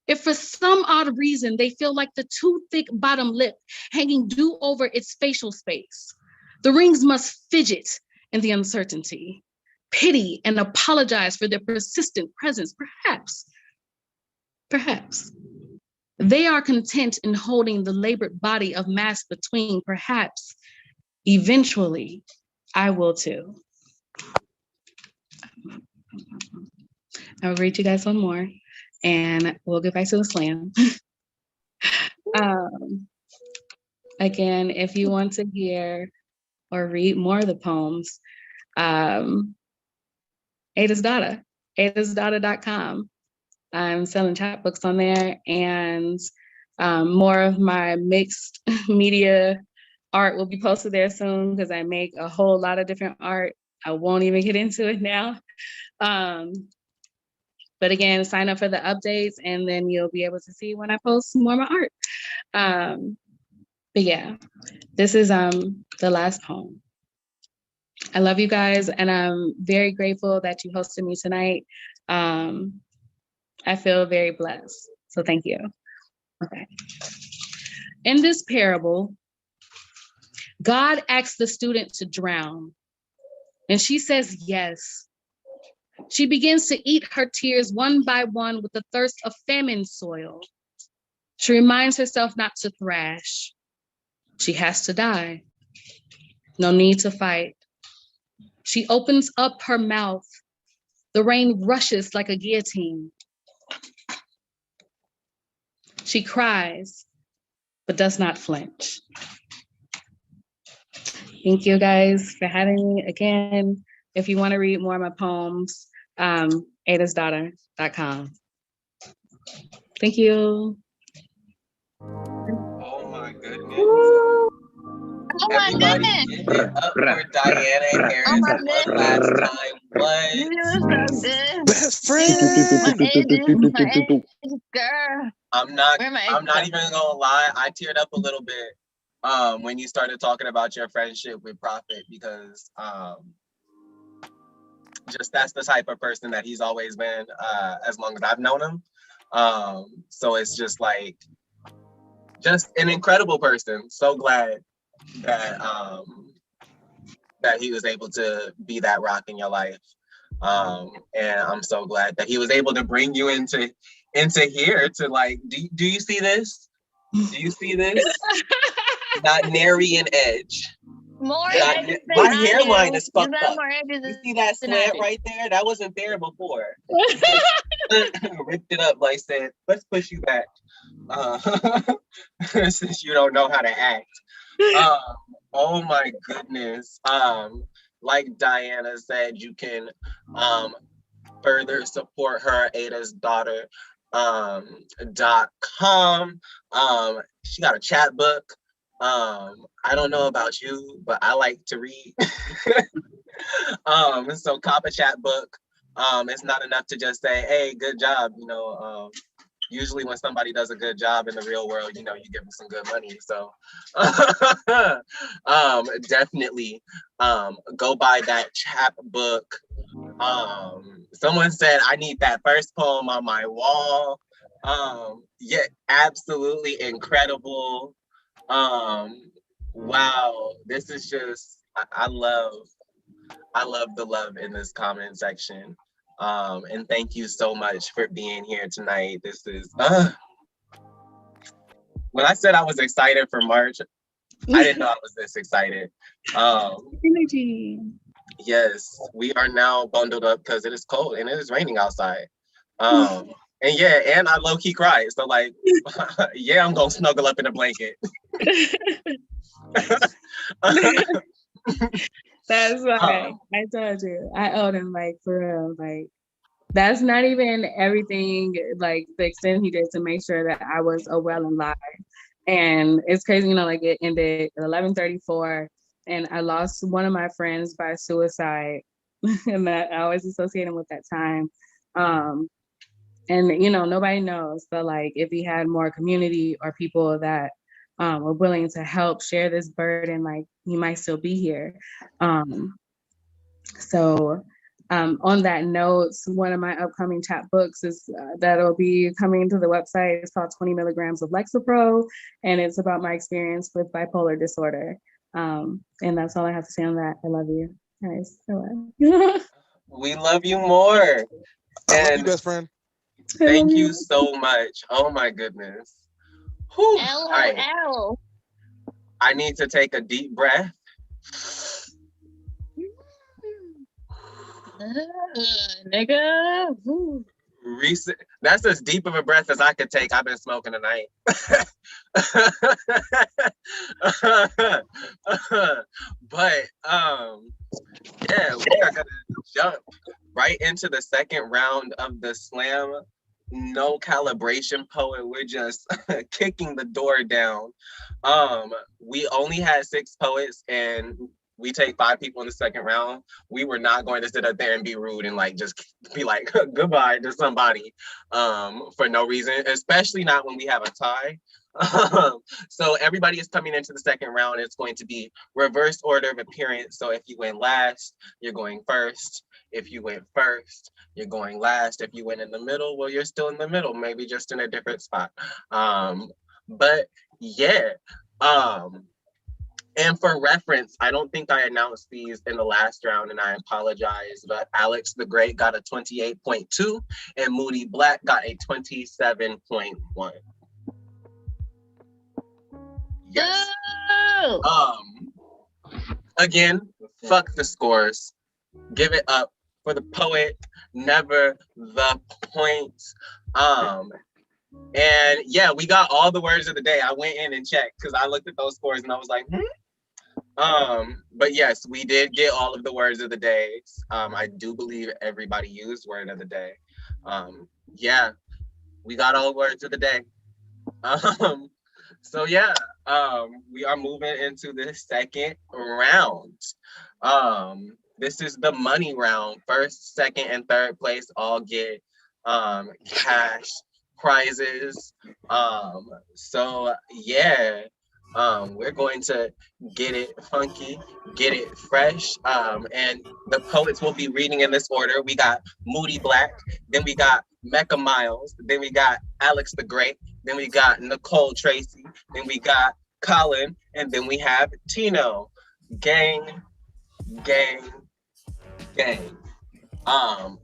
If for some odd reason they feel like the too thick bottom lip hanging due over its facial space, the rings must fidget in the uncertainty, pity and apologize for their persistent presence, perhaps. They are content in holding the labored body of mass between, perhaps. Eventually, I will too. I'll read you guys one more and we'll get back to the slam. Again, if you want to hear or read more of the poems, adasdaughter.com. I'm selling chapbooks on there, and more of my mixed media art will be posted there soon because I make a whole lot of different art. I won't even get into it now. But again, sign up for the updates and then you'll be able to see when I post more of my art. But yeah, this is the last poem. I love you guys, and I'm very grateful that you hosted me tonight. I feel very blessed, so thank you. Okay. In this parable, God asks the student to drown, and she says yes. She begins to eat her tears one by one with the thirst of famine soil. She reminds herself not to thrash. She has to die. No need to fight. She opens up her mouth. The rain rushes like a guillotine. She cries, but does not flinch. Thank you guys for having me again. If you want to read more of my poems, adasdaughter.com. Thank you. Oh my goodness. Oh my Everybody goodness. give it up for Dianna Harris Oh my one goodness. last time. What? You look so good. Best My friend. edges, girl. I'm not Where my I'm not edges even gonna lie. I teared up a little bit when you started talking about your friendship with Prophet because just that's the type of person that he's always been as long as I've known him. So it's just like just an incredible person. So glad that that he was able to be that rock in your life. And I'm so glad that he was able to bring you into here to like, do you see this? Do you see this? Not nary an edge. More Not, edges than my I hairline do. is fucked You got up. more edges You see that than I slant do. right there? That wasn't there before. Ripped it up, like said, let's push you back. Since you don't know how to act. Oh my goodness. Like Dianna said, you can further support her Ada's daughter .com. She got a chat book. I don't know about you, but I like to read. So cop a chat book. It's not enough to just say, hey, good job, you know. Usually when somebody does a good job in the real world, you know, you give them some good money. So definitely go buy that chapbook. Someone said I need that first poem on my wall. Yeah, absolutely incredible. Wow, this is just I love the love in this comment section. And thank you so much for being here tonight. This is when I said I was excited for March, I didn't know I was this excited. Energy. Yes, we are now bundled up because it is cold and it is raining outside. And yeah, and I low-key cried. So like, yeah, I'm gonna snuggle up in a blanket. That's right. I told you. I owed him, like, for real. Like, that's not even everything, like, the extent he did to make sure that I was well and live. And it's crazy, you know, like, it ended at 11:34, and I lost one of my friends by suicide. And that I always associate him with that time. And, you know, nobody knows. But, like, if he had more community or people that were willing to help share this burden, like, he might still be here. So on that note, one of my upcoming chapbooks is that'll be coming to the website. It's called 20 milligrams of Lexapro, and it's about my experience with bipolar disorder. And that's all I have to say on that. I love you guys. We love you more. I love you, best friend. Thank you so much. Oh my goodness. Whew. LOL. Right. I need to take a deep breath. Nigga. That's as deep of a breath as I could take. I've been smoking tonight. But yeah, we are gonna jump right into the second round of the slam. No calibration poet. We're just kicking the door down. We only had 6 poets and we take 5 people in the second round. We were not going to sit up there and be rude and like just be like goodbye to somebody for no reason, especially not when we have a tie. So everybody is coming into the second round. It's going to be reverse order of appearance. So if you went last, you're going first. If you went first, you're going last. If you went in the middle, well, you're still in the middle, maybe just in a different spot. But yeah. And for reference, I don't think I announced these in the last round, and I apologize, but Alex the Great got a 28.2 and Moody Black got a 27.1. Yes. Oh. Again, fuck the scores. Give it up for the poet, never the points. And yeah, we got all the words of the day. I went in and checked because I looked at those scores and I was like, but yes, we did get all of the words of the day. I do believe everybody used word of the day. Yeah, we got all words of the day. So yeah, we are moving into the second round. This is the money round. First, second, and third place all get cash prizes. So yeah, we're going to get it funky, get it fresh. And the poets will be reading in this order. We got Moody Black, then we got Mecca Miles, then we got Alex the Great, then we got Nicole Tracy, then we got Colin, and then we have Tino. Gang, gang, gang.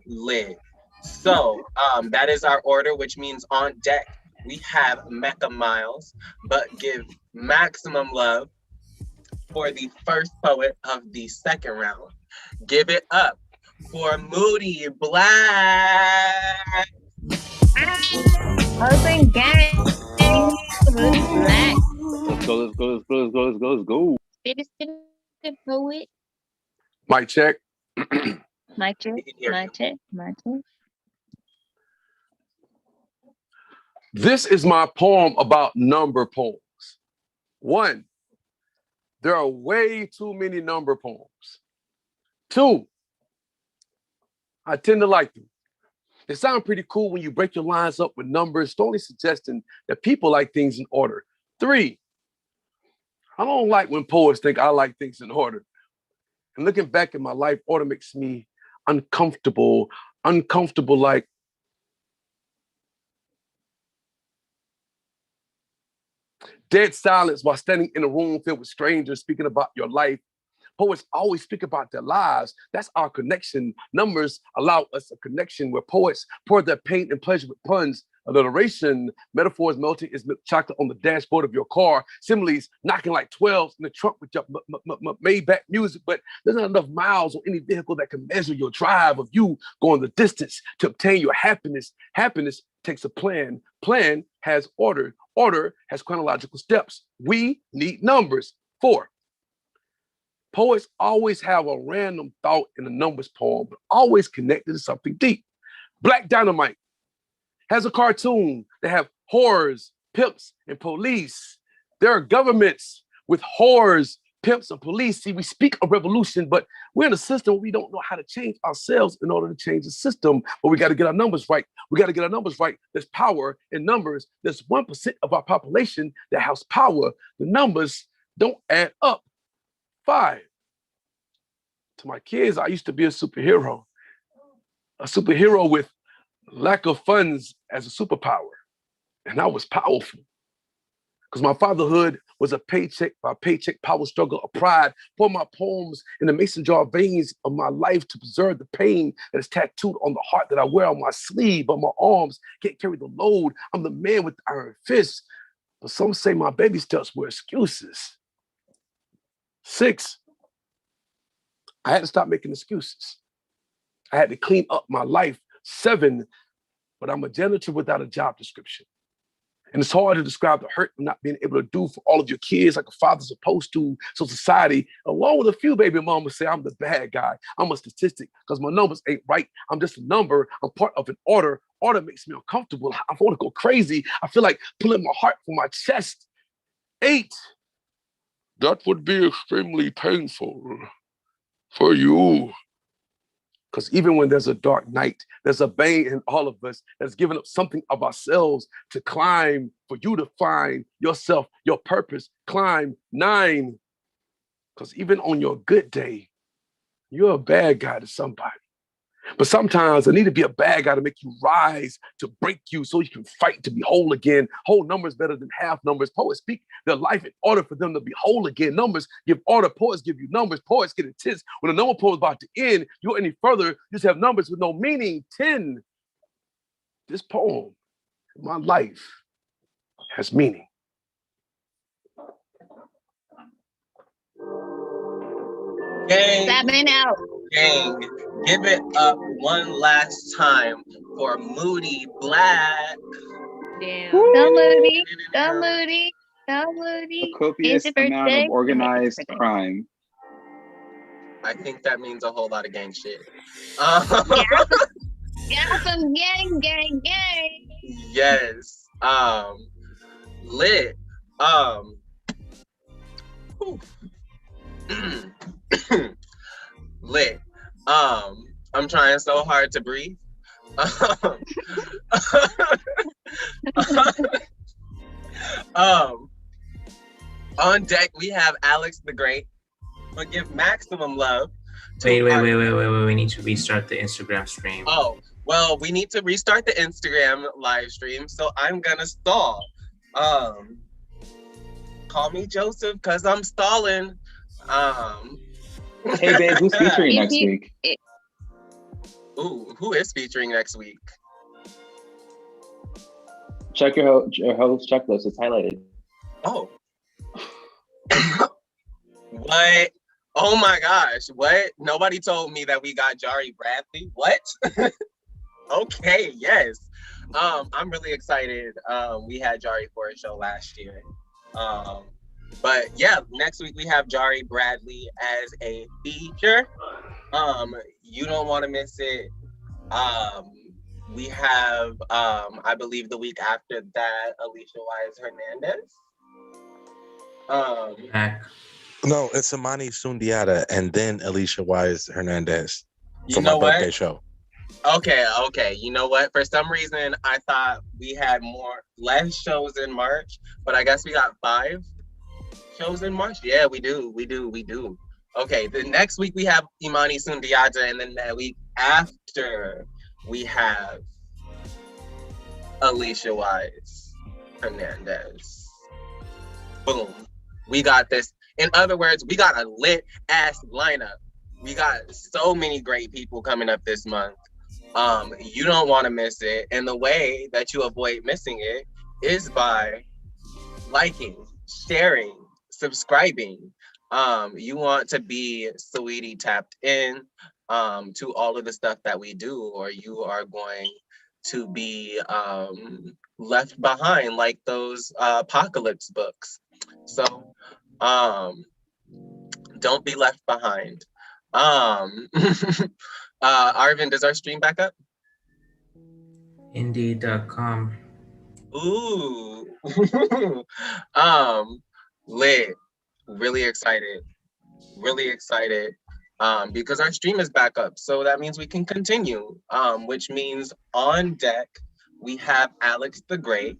Lit. So that is our order, which means on deck we have Mecca Miles, but give maximum love for the first poet of the second round. Give it up for Moody Black. Oakland gang. Moody Black. Let's go, let's go, let's go, let's go, let's go, let's go. Spit poet. Mic check. Mic check. Mic check. Mic check. This is my poem about number poems. 1, there are way too many number poems. 2, I tend to like them. They sound pretty cool when you break your lines up with numbers, strongly suggesting that people like things in order. 3, I don't like when poets think I like things in order. And looking back at my life, order makes me uncomfortable like dead silence while standing in a room filled with strangers speaking about your life. Poets always speak about their lives. That's our connection. Numbers allow us a connection where poets pour their pain and pleasure with puns, alliteration, metaphors melting as milk chocolate on the dashboard of your car, similes knocking like 12s in the trunk with your Maybach music, but there's not enough miles on any vehicle that can measure your drive of you going the distance to obtain your happiness. Happiness takes a plan. Plan has order. Order has chronological steps. We need numbers. 4, poets always have a random thought in a numbers poem, but always connected to something deep. Black Dynamite has a cartoon that have whores, pimps, and police. There are governments with whores, pimps, and police. See, we speak of revolution, but we're in a system where we don't know how to change ourselves in order to change the system. But we got to get our numbers right. We got to get our numbers right. There's power in numbers. There's 1% of our population that has power. The numbers don't add up. 5, to my kids, I used to be a superhero with lack of funds as a superpower. And that was powerful because my fatherhood was a paycheck by paycheck power struggle of pride. Pour my poems in the mason jar veins of my life to preserve the pain that is tattooed on the heart that I wear on my sleeve, but my arms can't carry the load. I'm the man with the iron fist, but some say my baby steps were excuses. 6, I had to stop making excuses. I had to clean up my life. 7, but I'm a janitor without a job description. And it's hard to describe the hurt of not being able to do for all of your kids like a father's supposed to. So society, along with a few baby mamas, say I'm the bad guy. I'm a statistic because my numbers ain't right. I'm just a number. I'm part of an order. Order makes me uncomfortable. I want to go crazy. I feel like pulling my heart from my chest. 8, that would be extremely painful for you. Because even when there's a dark night, there's a bane in all of us that's given up something of ourselves to climb, for you to find yourself, your purpose. Climb. 9, because even on your good day, you're a bad guy to somebody. But sometimes I need to be a bad guy to make you rise, to break you so you can fight to be whole again. Whole numbers better than half numbers. Poets speak their life in order for them to be whole again. Numbers give order. Poets give you numbers. Poets get intense. When a number poem is about to end, you go any further, you just have numbers with no meaning. 10, this poem, my life, has meaning. Gang, Slapping out. gang, give it up one last time for Moody Black. Damn. Go Moody. Go Moody. Go Moody. A copious It's your amount birthday. of organized It's your birthday. crime. I think that means a whole lot of gang shit. Yeah, some gang. Yes. Lit. Lit. I'm trying so hard to breathe. On deck we have Alex the Great, but give maximum love to Wait. We need to restart the Instagram stream. Oh, well, we need to restart the Instagram live stream, so I'm gonna stall. Call me Joseph, cause I'm stalling. Hey babe, who's featuring next week? Ooh, who is featuring next week? Check your host checklist. It's highlighted. Oh. What? Oh my gosh, what? Nobody told me that we got Jari Bradley. What? Okay, yes. I'm really excited. We had Jari for a show last year. But yeah, next week we have Jari Bradley as a feature. You don't want to miss it. We have, I believe the week after that, Alicia Wise Hernandez. No, it's Imani Sundiata and then Alicia Wise Hernandez for my birthday show. Okay. You know what? For some reason, I thought we had less shows in March, but I guess we got 5 shows in March. Yeah, we do. Okay, the next week we have Imani Sundiata, and then the week after we have Alicia Wise Hernandez. Boom. We got this. In other words, we got a lit ass lineup. We got so many great people coming up this month. You don't want to miss it. And the way that you avoid missing it is by liking, sharing, subscribing. You want to be Sweetie tapped in to all of the stuff that we do, or you are going to be left behind like those apocalypse books. So don't be left behind. Arvin, does our stream back up? Indeed.com. Ooh. Lit. Really excited. Because our stream is back up. So that means we can continue. Which means on deck, we have Alex the Great,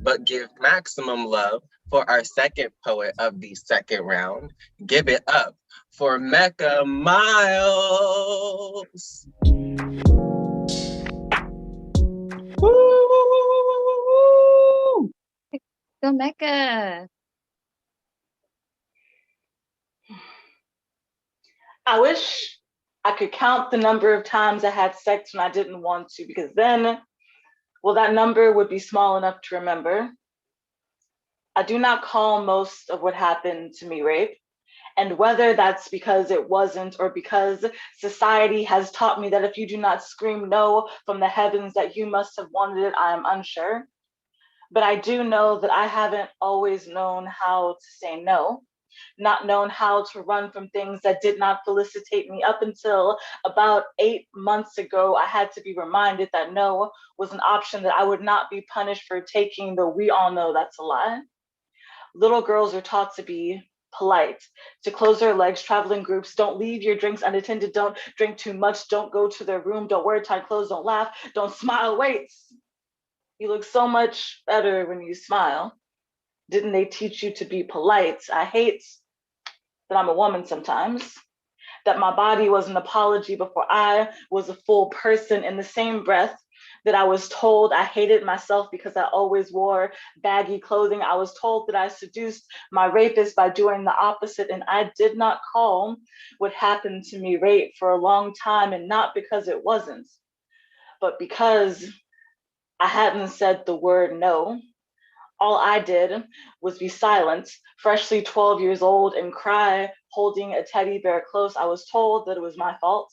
but give maximum love for our second poet of the second round. Give it up for Mecca Miles. Woo! Go Mecca. I wish I could count the number of times I had sex when I didn't want to, because then, well, that number would be small enough to remember. I do not call most of what happened to me rape. And whether that's because it wasn't, or because society has taught me that if you do not scream no from the heavens that you must have wanted it, I am unsure. But I do know that I haven't always known how to say no, not known how to run from things that did not felicitate me, up until about 8 months ago. I had to be reminded that no was an option, that I would not be punished for taking, though we all know that's a lie. Little girls are taught to be polite, to close their legs, travel in groups, don't leave your drinks unattended, don't drink too much, don't go to their room, don't wear tight clothes, don't laugh, don't smile. Wait, you look so much better when you smile. Didn't they teach you to be polite? I hate that I'm a woman sometimes, that my body was an apology before I was a full person. In the same breath that I was told I hated myself because I always wore baggy clothing, I was told that I seduced my rapist by doing the opposite. And I did not call what happened to me rape for a long time, and not because it wasn't, but because I hadn't said the word no. All I did was be silent, freshly 12 years old, and cry, holding a teddy bear close. I was told that it was my fault,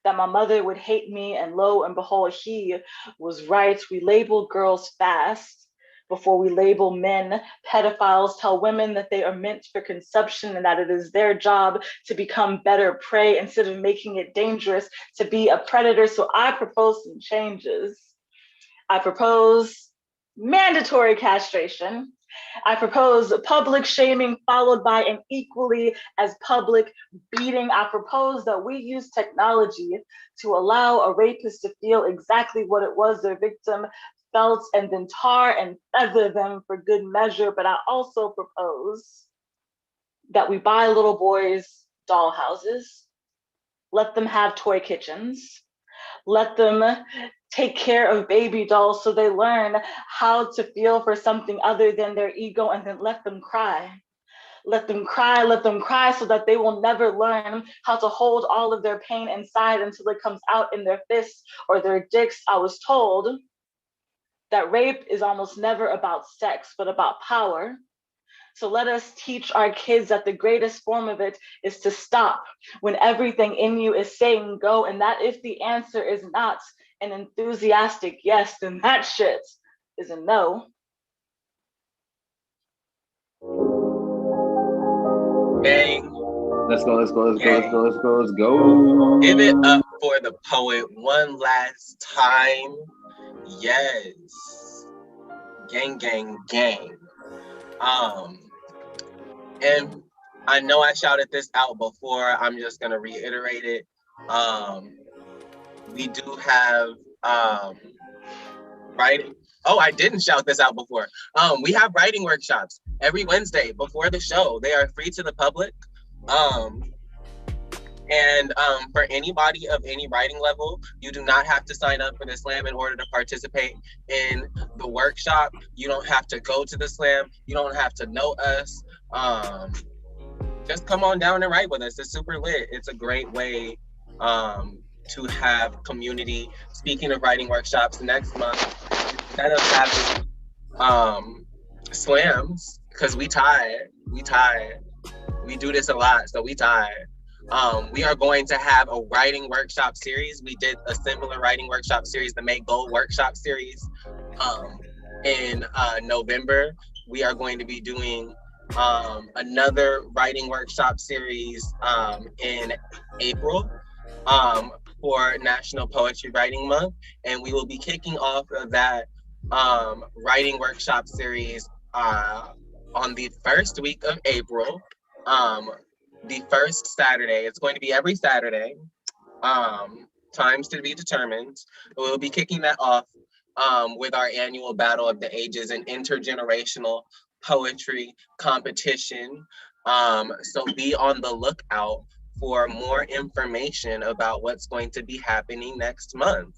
that my mother would hate me, and lo and behold, he was right. We label girls fast before we label men pedophiles, tell women that they are meant for consumption and that it is their job to become better prey, instead of making it dangerous to be a predator. So I propose some changes. I propose mandatory castration, I propose public shaming followed by an equally as public beating. I propose that we use technology to allow a rapist to feel exactly what it was their victim felt and then tar and feather them for good measure. But I also propose that we buy little boys doll houses, let them have toy kitchens, let them take care of baby dolls so they learn how to feel for something other than their ego, and then let them cry. Let them cry so that they will never learn how to hold all of their pain inside until it comes out in their fists or their dicks. I was told that rape is almost never about sex, but about power. So let us teach our kids that the greatest form of it is to stop when everything in you is saying go, and that if the answer is not an enthusiastic yes, then that shit is a no. Gang. Let's go. Give it up for the poet one last time. Yes. Gang, gang, gang. And I know I shouted this out before. I'm just gonna reiterate it. We do have writing. Oh, I didn't shout this out before. We have writing workshops every Wednesday before the show. They are free to the public. And for anybody of any writing level, you do not have to sign up for the slam in order to participate in the workshop. You don't have to go to the slam. You don't have to know us. Just come on down and write with us. It's super lit. It's a great way to have community. Speaking of writing workshops, next month, instead of having slams, because we tired. We do this a lot, so we tired. We are going to have a writing workshop series. We did a similar writing workshop series, the Make Gold workshop series, in November. We are going to be doing another writing workshop series in April for National Poetry Writing Month. And we will be kicking off of that writing workshop series on the first week of April. The first Saturday. It's going to be every Saturday. Times to be determined. We'll be kicking that off with our annual Battle of the Ages, an intergenerational poetry competition. So be on the lookout for more information about what's going to be happening next month.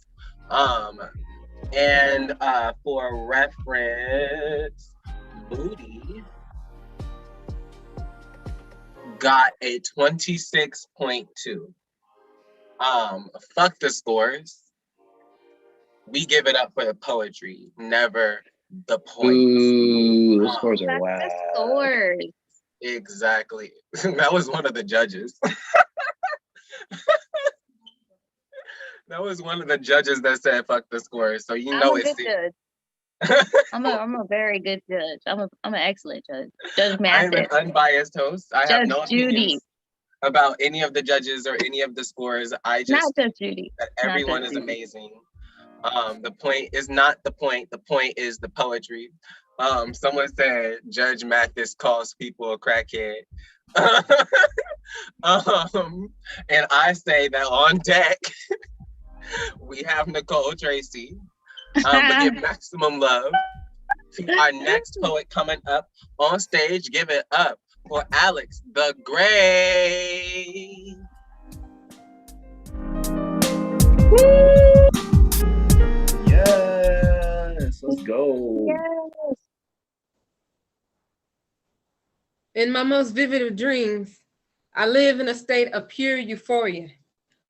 And for reference, Booty got a 26.2. Fuck the scores. We give it up for the poetry, never the points. Ooh, the scores are That's whack. the scores. Exactly. That was one of the judges. That was one of the judges that said fuck the scores. So you know it's judge. I'm a very good judge. I'm an excellent judge. Judge I am Mathis. an unbiased host. I have Judge no Judy. opinions about any of the judges or any of the scores. I just Not Judge Judy. that everyone is amazing. The point is not the point. The point is the poetry. Someone said Judge Mathis calls people a crackhead. And I say that on deck, we have Nicole Tracy. But give maximum love to our next poet coming up on stage. Give it up for Alex the Gray. Yes, let's go. Yes. In my most vivid of dreams, I live in a state of pure euphoria,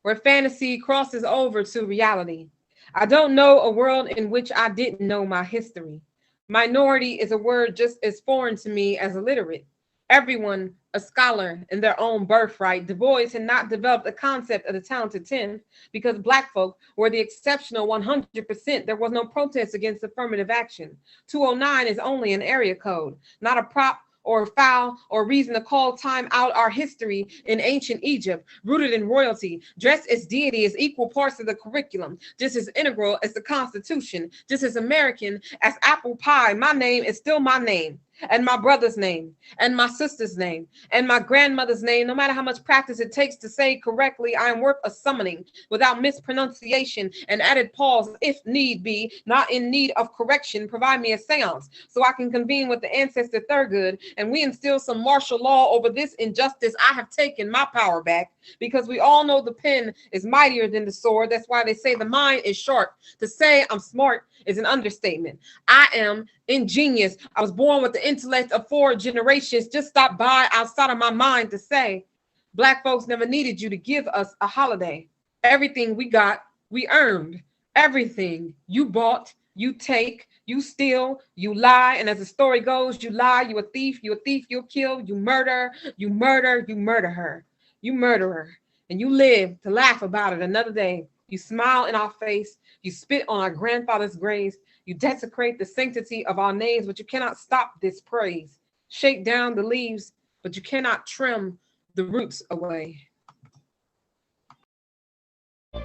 where fantasy crosses over to reality. I don't know a world in which I didn't know my history. Minority is a word just as foreign to me as illiterate. Everyone a scholar in their own birthright. Du Bois had not developed the concept of the talented 10 because Black folk were the exceptional 100%. There was no protest against affirmative action. 209 is only an area code, not a prop or foul or reason to call time out. Our history in ancient Egypt, rooted in royalty, dressed as deity, is equal parts of the curriculum, just as integral as the Constitution, just as American as apple pie. My name is still my name. and my brother's name, and my sister's name, and my grandmother's name. No matter how much practice it takes to say correctly, I am worth a summoning without mispronunciation and added pause if need be, not in need of correction. Provide me a seance so I can convene with the ancestor Thurgood and we instill some martial law over this injustice. I have taken my power back because we all know the pen is mightier than the sword. That's why they say the mind is sharp. To say I'm smart is an understatement. I am ingenious. I was born with the intellect of 4 generations. Just stop by outside of my mind to say, Black folks never needed you to give us a holiday. Everything we got, we earned. Everything you bought, you take, you steal, you lie. And as the story goes, you lie, you a thief, you'll kill, you murder, you murder, you murder her. You murderer. And you live to laugh about it another day. You smile in our face. You spit on our grandfather's graves. You desecrate the sanctity of our names, but you cannot stop this praise. Shake down the leaves, but you cannot trim the roots away.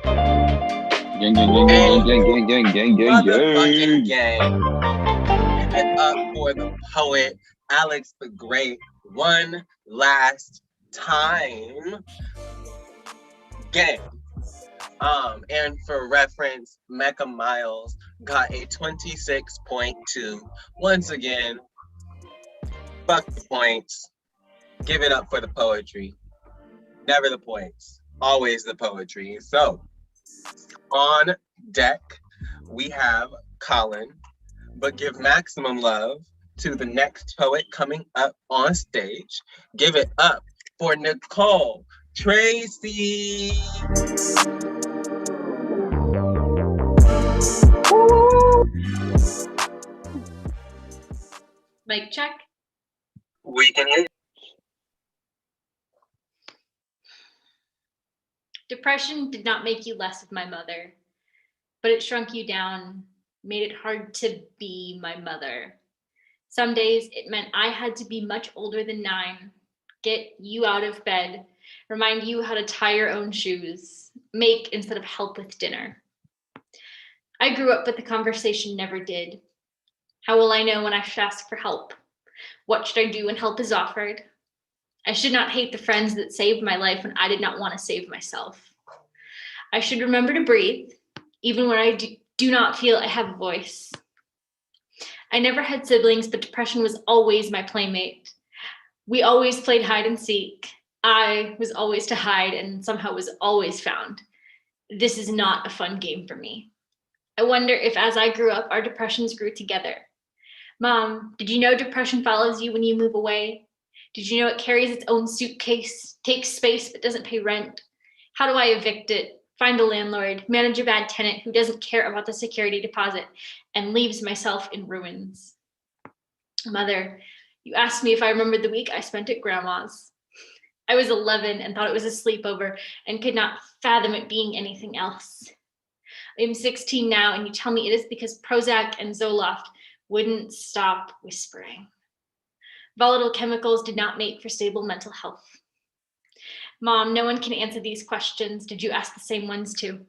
Gang, gang, gang, gang, gang, gang, gang, gang, Motherfucking gang. Give it up for the poet, Alex the Great, one last time. Gang. And for reference, Mecca Miles got a 26.2. Once again, fuck the points. Give it up for the poetry. Never the points, always the poetry. So, on deck, we have Colin, but give maximum love to the next poet coming up on stage. Give it up for Nicole Tracy. Mic check. We can hear you. Depression did not make you less of my mother, but it shrunk you down, made it hard to be my mother. Some days it meant I had to be much older than 9, get you out of bed, remind you how to tie your own shoes, make instead of help with dinner. I grew up, but the conversation never did. How will I know when I should ask for help? What should I do when help is offered? I should not hate the friends that saved my life when I did not want to save myself. I should remember to breathe, even when I do not feel I have a voice. I never had siblings, but depression was always my playmate. We always played hide and seek. I was always to hide and somehow was always found. This is not a fun game for me. I wonder if as I grew up, our depressions grew together. Mom, did you know depression follows you when you move away? Did you know it carries its own suitcase, takes space but doesn't pay rent? How do I evict it, find a landlord, manage a bad tenant who doesn't care about the security deposit and leaves myself in ruins? Mother, you asked me if I remembered the week I spent at Grandma's. I was 11 and thought it was a sleepover and could not fathom it being anything else. I'm 16 now and you tell me it is because Prozac and Zoloft wouldn't stop whispering. Volatile chemicals did not make for stable mental health. Mom, no one can answer these questions. Did you ask the same ones too?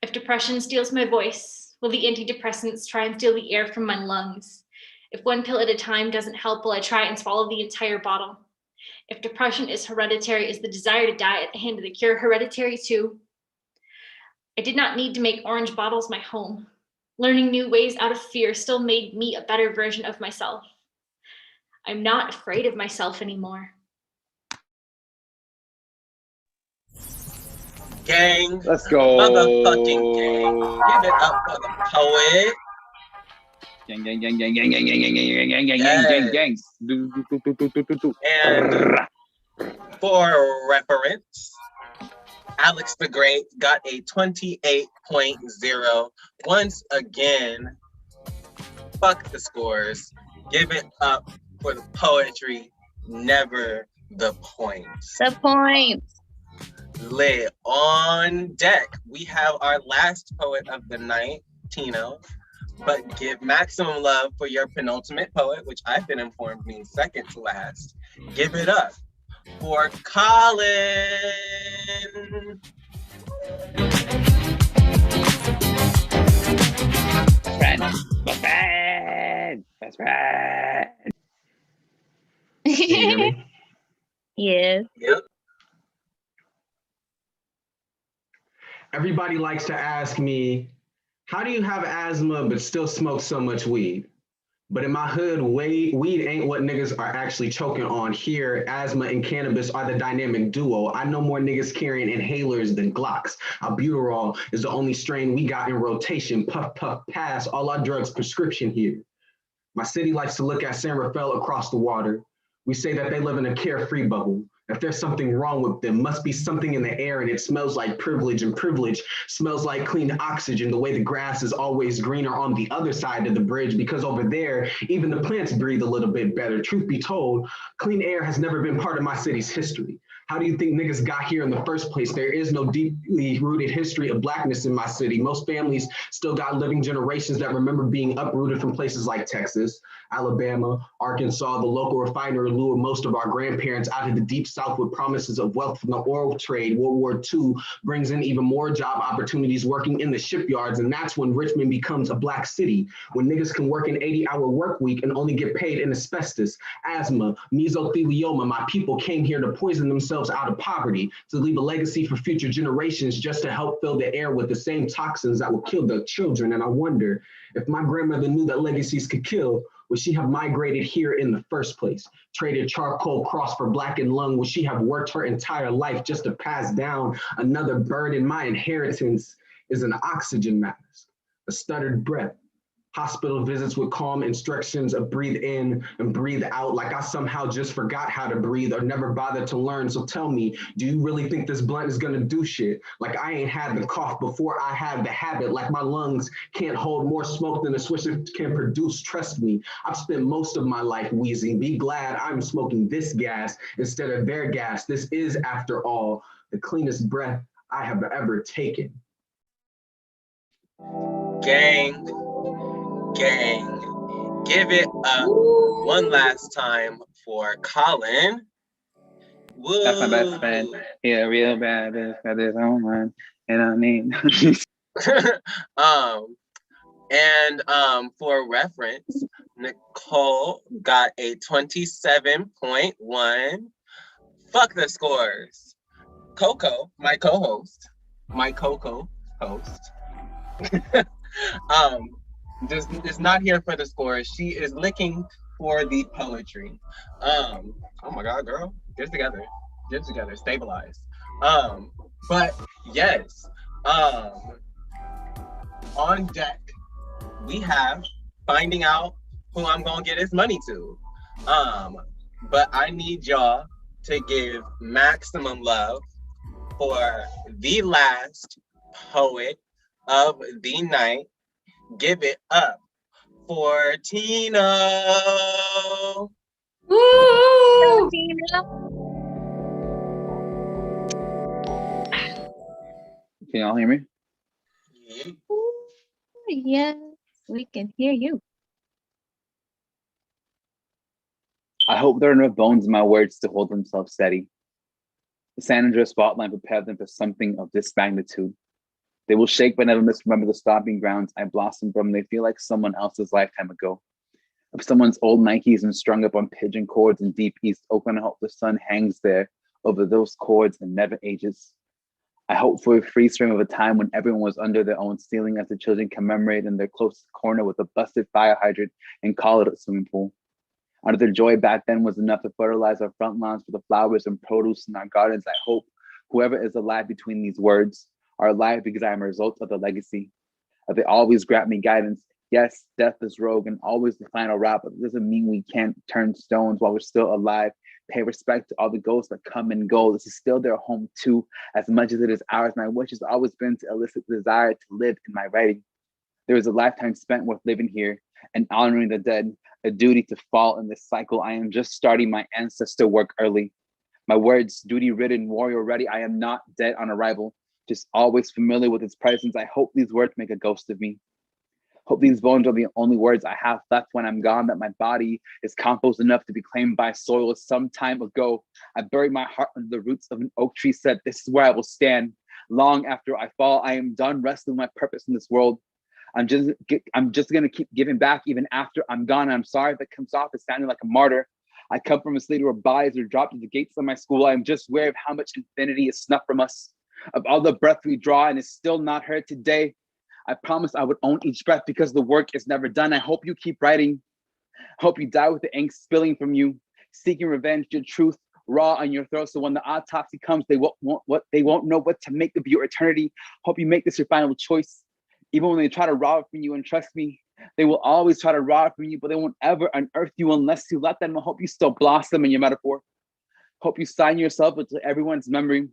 If depression steals my voice, will the antidepressants try and steal the air from my lungs? If one pill at a time doesn't help, will I try and swallow the entire bottle? If depression is hereditary, is the desire to die at the hand of the cure hereditary too? I did not need to make orange bottles my home. Learning new ways out of fear still made me a better version of myself. I'm not afraid of myself anymore. Gang. Let's go. Motherfucking gang. Give it up for the poet. Gang, gang, gang, gang, gang, gang, gang, gang, gang, gang, gang, gang, gang, gang. And for reference, Alex the Great got a 28.0. Once again, fuck the scores. Give it up for the poetry, never the points. The points. Lit. On deck, we have our last poet of the night, Tino. But give maximum love for your penultimate poet, which I've been informed means second to last. Give it up for Colin. Friend, best friend, best friend. Can you hear me? Yes. Yep. Everybody likes to ask me, how do you have asthma but still smoke so much weed? But in my hood, weed ain't what niggas are actually choking on. Here, asthma and cannabis are the dynamic duo. I know more niggas carrying inhalers than Glocks. Albuterol is the only strain we got in rotation. Puff, puff, pass, all our drugs prescription here. My city likes to look at San Rafael across the water. We say that they live in a carefree bubble. If there's something wrong with them, must be something in the air, and it smells like privilege, and privilege smells like clean oxygen, the way the grass is always greener on the other side of the bridge, because over there, even the plants breathe a little bit better. Truth be told, clean air has never been part of my city's history. How do you think niggas got here in the first place? There is no deeply rooted history of blackness in my city. Most families still got living generations that remember being uprooted from places like Texas, Alabama, Arkansas. The local refinery lured most of our grandparents out of the deep South with promises of wealth from the oil trade. World War II brings in even more job opportunities working in the shipyards, and that's when Richmond becomes a black city, when niggas can work an 80-hour work week and only get paid in asbestos, asthma, mesothelioma. My people came here to poison themselves out of poverty, to leave a legacy for future generations, just to help fill the air with the same toxins that will kill the children. And I wonder, if my grandmother knew that legacies could kill, would she have migrated here in the first place? Traded charcoal cross for blackened lung? Would she have worked her entire life just to pass down another burden? My inheritance is an oxygen mask, a stuttered breath, hospital visits with calm instructions of breathe in and breathe out, like I somehow just forgot how to breathe or never bothered to learn. So tell me, do you really think this blunt is gonna do shit? Like I ain't had the cough before I had the habit, like my lungs can't hold more smoke than a Swisher can produce. Trust me, I've spent most of my life wheezing. Be glad I'm smoking this gas instead of their gas. This is, after all, the cleanest breath I have ever taken. Gang, give it up one last time for Colin. Woo. That's my best friend. Yeah, real bad bitch got this online, and I mean. For reference, Nicole got a 27.1. Fuck the scores. Coco, my co-host, is not here for the scores. She is looking for the poetry. Oh my God, girl, get it together, stabilize. But yes, on deck we have finding out who I'm gonna get his money to. But I need y'all to give maximum love for the last poet of the night. Give it up for Tino. Woo! Can y'all hear me? Yes, we can hear you. I hope there are enough bones in my words to hold themselves steady. The San Andreas spotlight prepared them for something of this magnitude. They will shake but never misremember the stomping grounds I blossomed from. They feel like someone else's lifetime ago. Of someone's old Nikes and strung up on pigeon cords in deep East Oakland. I hope the sun hangs there over those cords and never ages. I hope for a freeze frame of a time when everyone was under their own ceiling as the children commemorate in their closest corner with a busted fire hydrant and call it a swimming pool. Out of their joy back then was enough to fertilize our front lawns for the flowers and produce in our gardens. I hope whoever is alive between these words are alive because I am a result of the legacy. They always grant me guidance. Yes, death is rogue and always the final rap, but it doesn't mean we can't turn stones while we're still alive. Pay respect to all the ghosts that come and go. This is still their home too, as much as it is ours. My wish has always been to elicit the desire to live in my writing. There is a lifetime spent worth living here and honoring the dead, a duty to fall in this cycle. I am just starting my ancestor work early. My words, duty-ridden, warrior ready. I am not dead on arrival, just always familiar with its presence. I hope these words make a ghost of me. Hope these bones are the only words I have left when I'm gone, that my body is compost enough to be claimed by soil. Some time ago, I buried my heart under the roots of an oak tree, said, this is where I will stand. Long after I fall, I am done wrestling my purpose in this world. I'm just gonna keep giving back even after I'm gone. I'm sorry if it comes off as sounding like a martyr. I come from a city where bodies are dropped at the gates of my school. I am just aware of how much infinity is snuffed from us, of all the breath we draw and is still not heard today. I promised I would own each breath because the work is never done. I hope you keep writing. I hope you die with the ink spilling from you, seeking revenge, your truth raw on your throat. So when the autopsy comes, they won't know what to make of your eternity. Hope you make this your final choice. Even when they try to rob it from you, and trust me, they will always try to rob from you, but they won't ever unearth you unless you let them. I hope you still blossom in your metaphor. Hope you sign yourself into everyone's memory.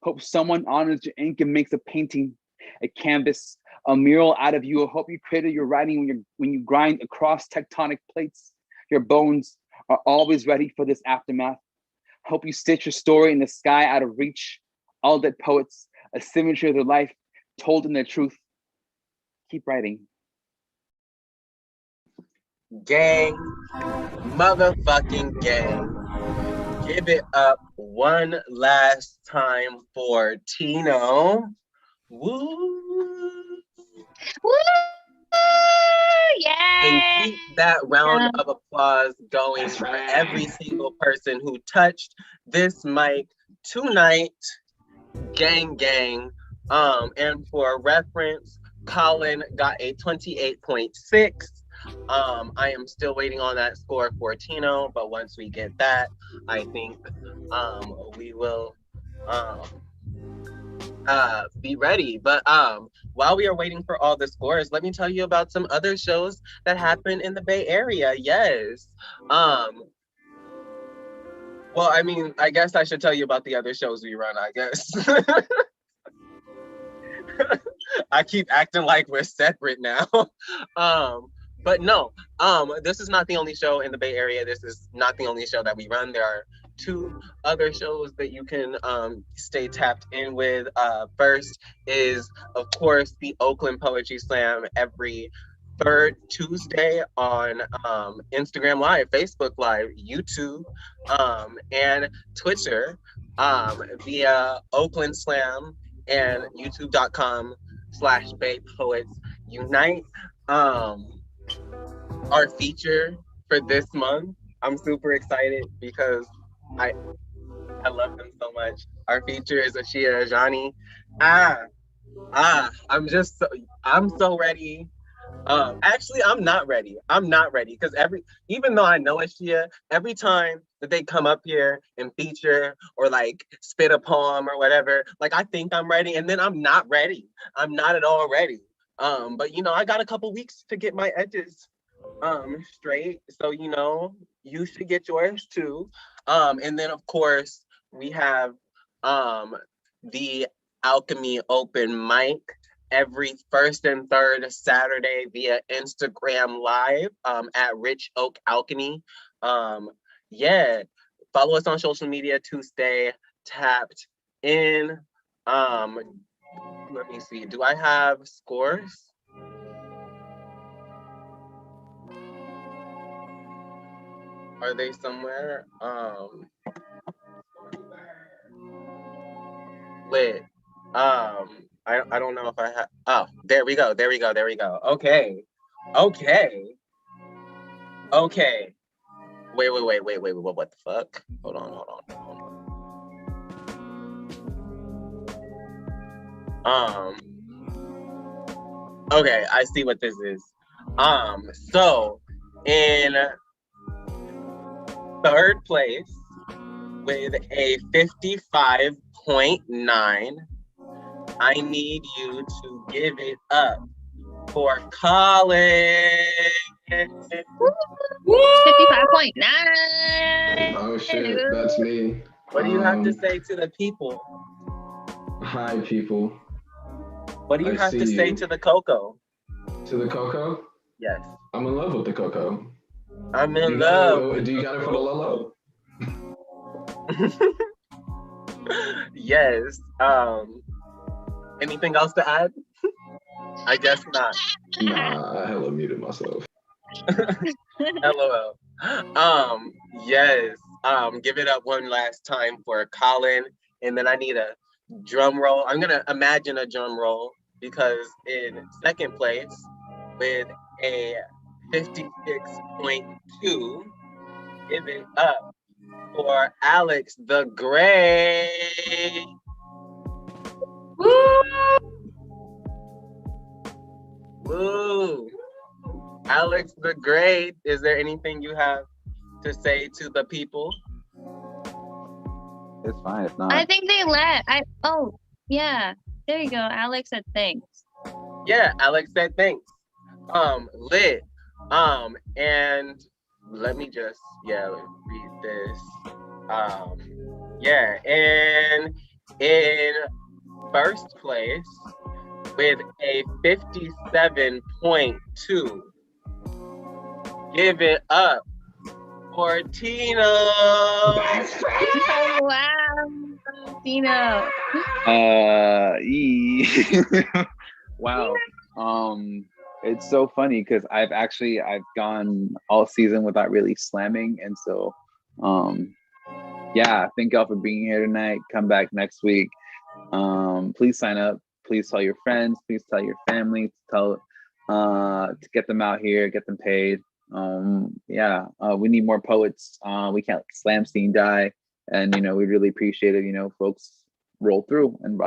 Hope someone honors your ink and makes a painting, a canvas, a mural out of you. I hope you created your writing when you grind across tectonic plates. Your bones are always ready for this aftermath. Hope you stitch your story in the sky out of reach. All dead poets, a symmetry of their life told in their truth. Keep writing. Gang, motherfucking gang. Give it up one last time for Tino. Woo! Woo! Yeah. And keep that round of applause going for every single person who touched this mic tonight. Gang, gang. And for reference, Colin got a 28.6. I am still waiting on that score for Tino, but once we get that, I think we will be ready. But while we are waiting for all the scores, let me tell you about some other shows that happen in the Bay Area. Yes. Well, I mean, I guess I should tell you about the other shows we run, I guess. I keep acting like we're separate now. But no, this is not the only show in the Bay Area. This is not the only show that we run. There are 2 other shows that you can stay tapped in with. First is, of course, the Oakland Poetry Slam every 3rd Tuesday on Instagram Live, Facebook Live, YouTube, and Twitter via Oakland Slam and youtube.com/Bay Poets Unite. Our feature for this month, I'm super excited because I love them so much. Our feature is Ashia Ajani. I'm so ready. Actually, I'm not ready because even though I know Ashia, every time that they come up here and feature or like spit a poem or whatever, like I think I'm ready and then I'm not ready. I'm not at all ready. But you know, I got a couple weeks to get my edges straight, so you know, you should get yours too. And then of course we have the Alchemy open mic every 1st and 3rd Saturday via Instagram Live at Rich Oak Alchemy. Yeah, follow us on social media to stay tapped in. Let me see, do I have scores? Are they somewhere? Lit. I don't know if I have. Oh, there we go. Okay. Wait. What the fuck? Hold on. Okay, I see what this is. So in 3rd place with a 55.9, I need you to give it up for Colin. 55.9. Oh shit, that's me. What do you have to say to the people? Hi, people. What do you have to say to the Coco? To the Coco? Yes. I'm in love with the Coco. I'm in love. Do you got it for the Lolo? Yes. Anything else to add? I guess not. Nah, I hella muted myself. LOL. Yes. Give it up one last time for Colin, and then I need a drum roll. I'm gonna imagine a drum roll because in 2nd place with a 56.2, Give it up for Alex the Great. Woo! Woo! Alex the Great, is there anything you have to say to the people? It's fine. It's not. I think they let. Oh yeah. There you go. Alex said thanks. Yeah, Alex said thanks. Lit. And let me just read this. And in first place with a 57.2. Give it up for Tina. Oh, wow, Tina. Wow. It's so funny because I've gone all season without really slamming, and so thank y'all for being here tonight. Come back next week. Please sign up. Please tell your friends. Please tell your family. To get them out here, get them paid. We need more poets. We can't let the slam scene die, and we really appreciate it. Folks roll through and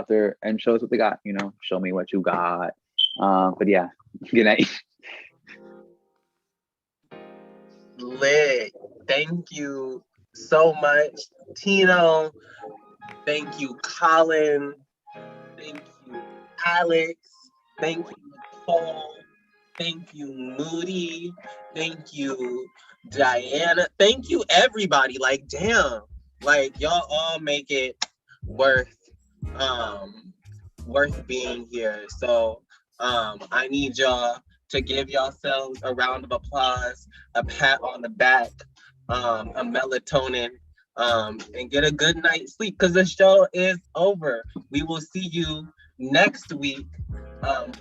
and show us what they got. Show me what you got. Good night. Lit. Thank you so much, Tino. Thank you, Colin. Thank you, Alex. Thank you, Nicole. Thank you, Moody. Thank you, Dianna. Thank you, everybody. Like, damn. Like, y'all all make it worth being here. So I need y'all to give yourselves a round of applause, a pat on the back, a melatonin, and get a good night's sleep because the show is over. We will see you next week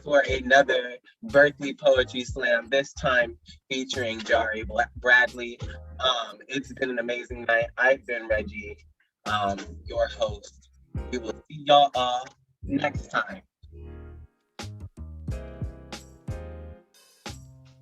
for another Berkeley Poetry Slam, this time featuring Jari Bradley. It's been an amazing night. I've been Reggie, your host. We will see y'all next time.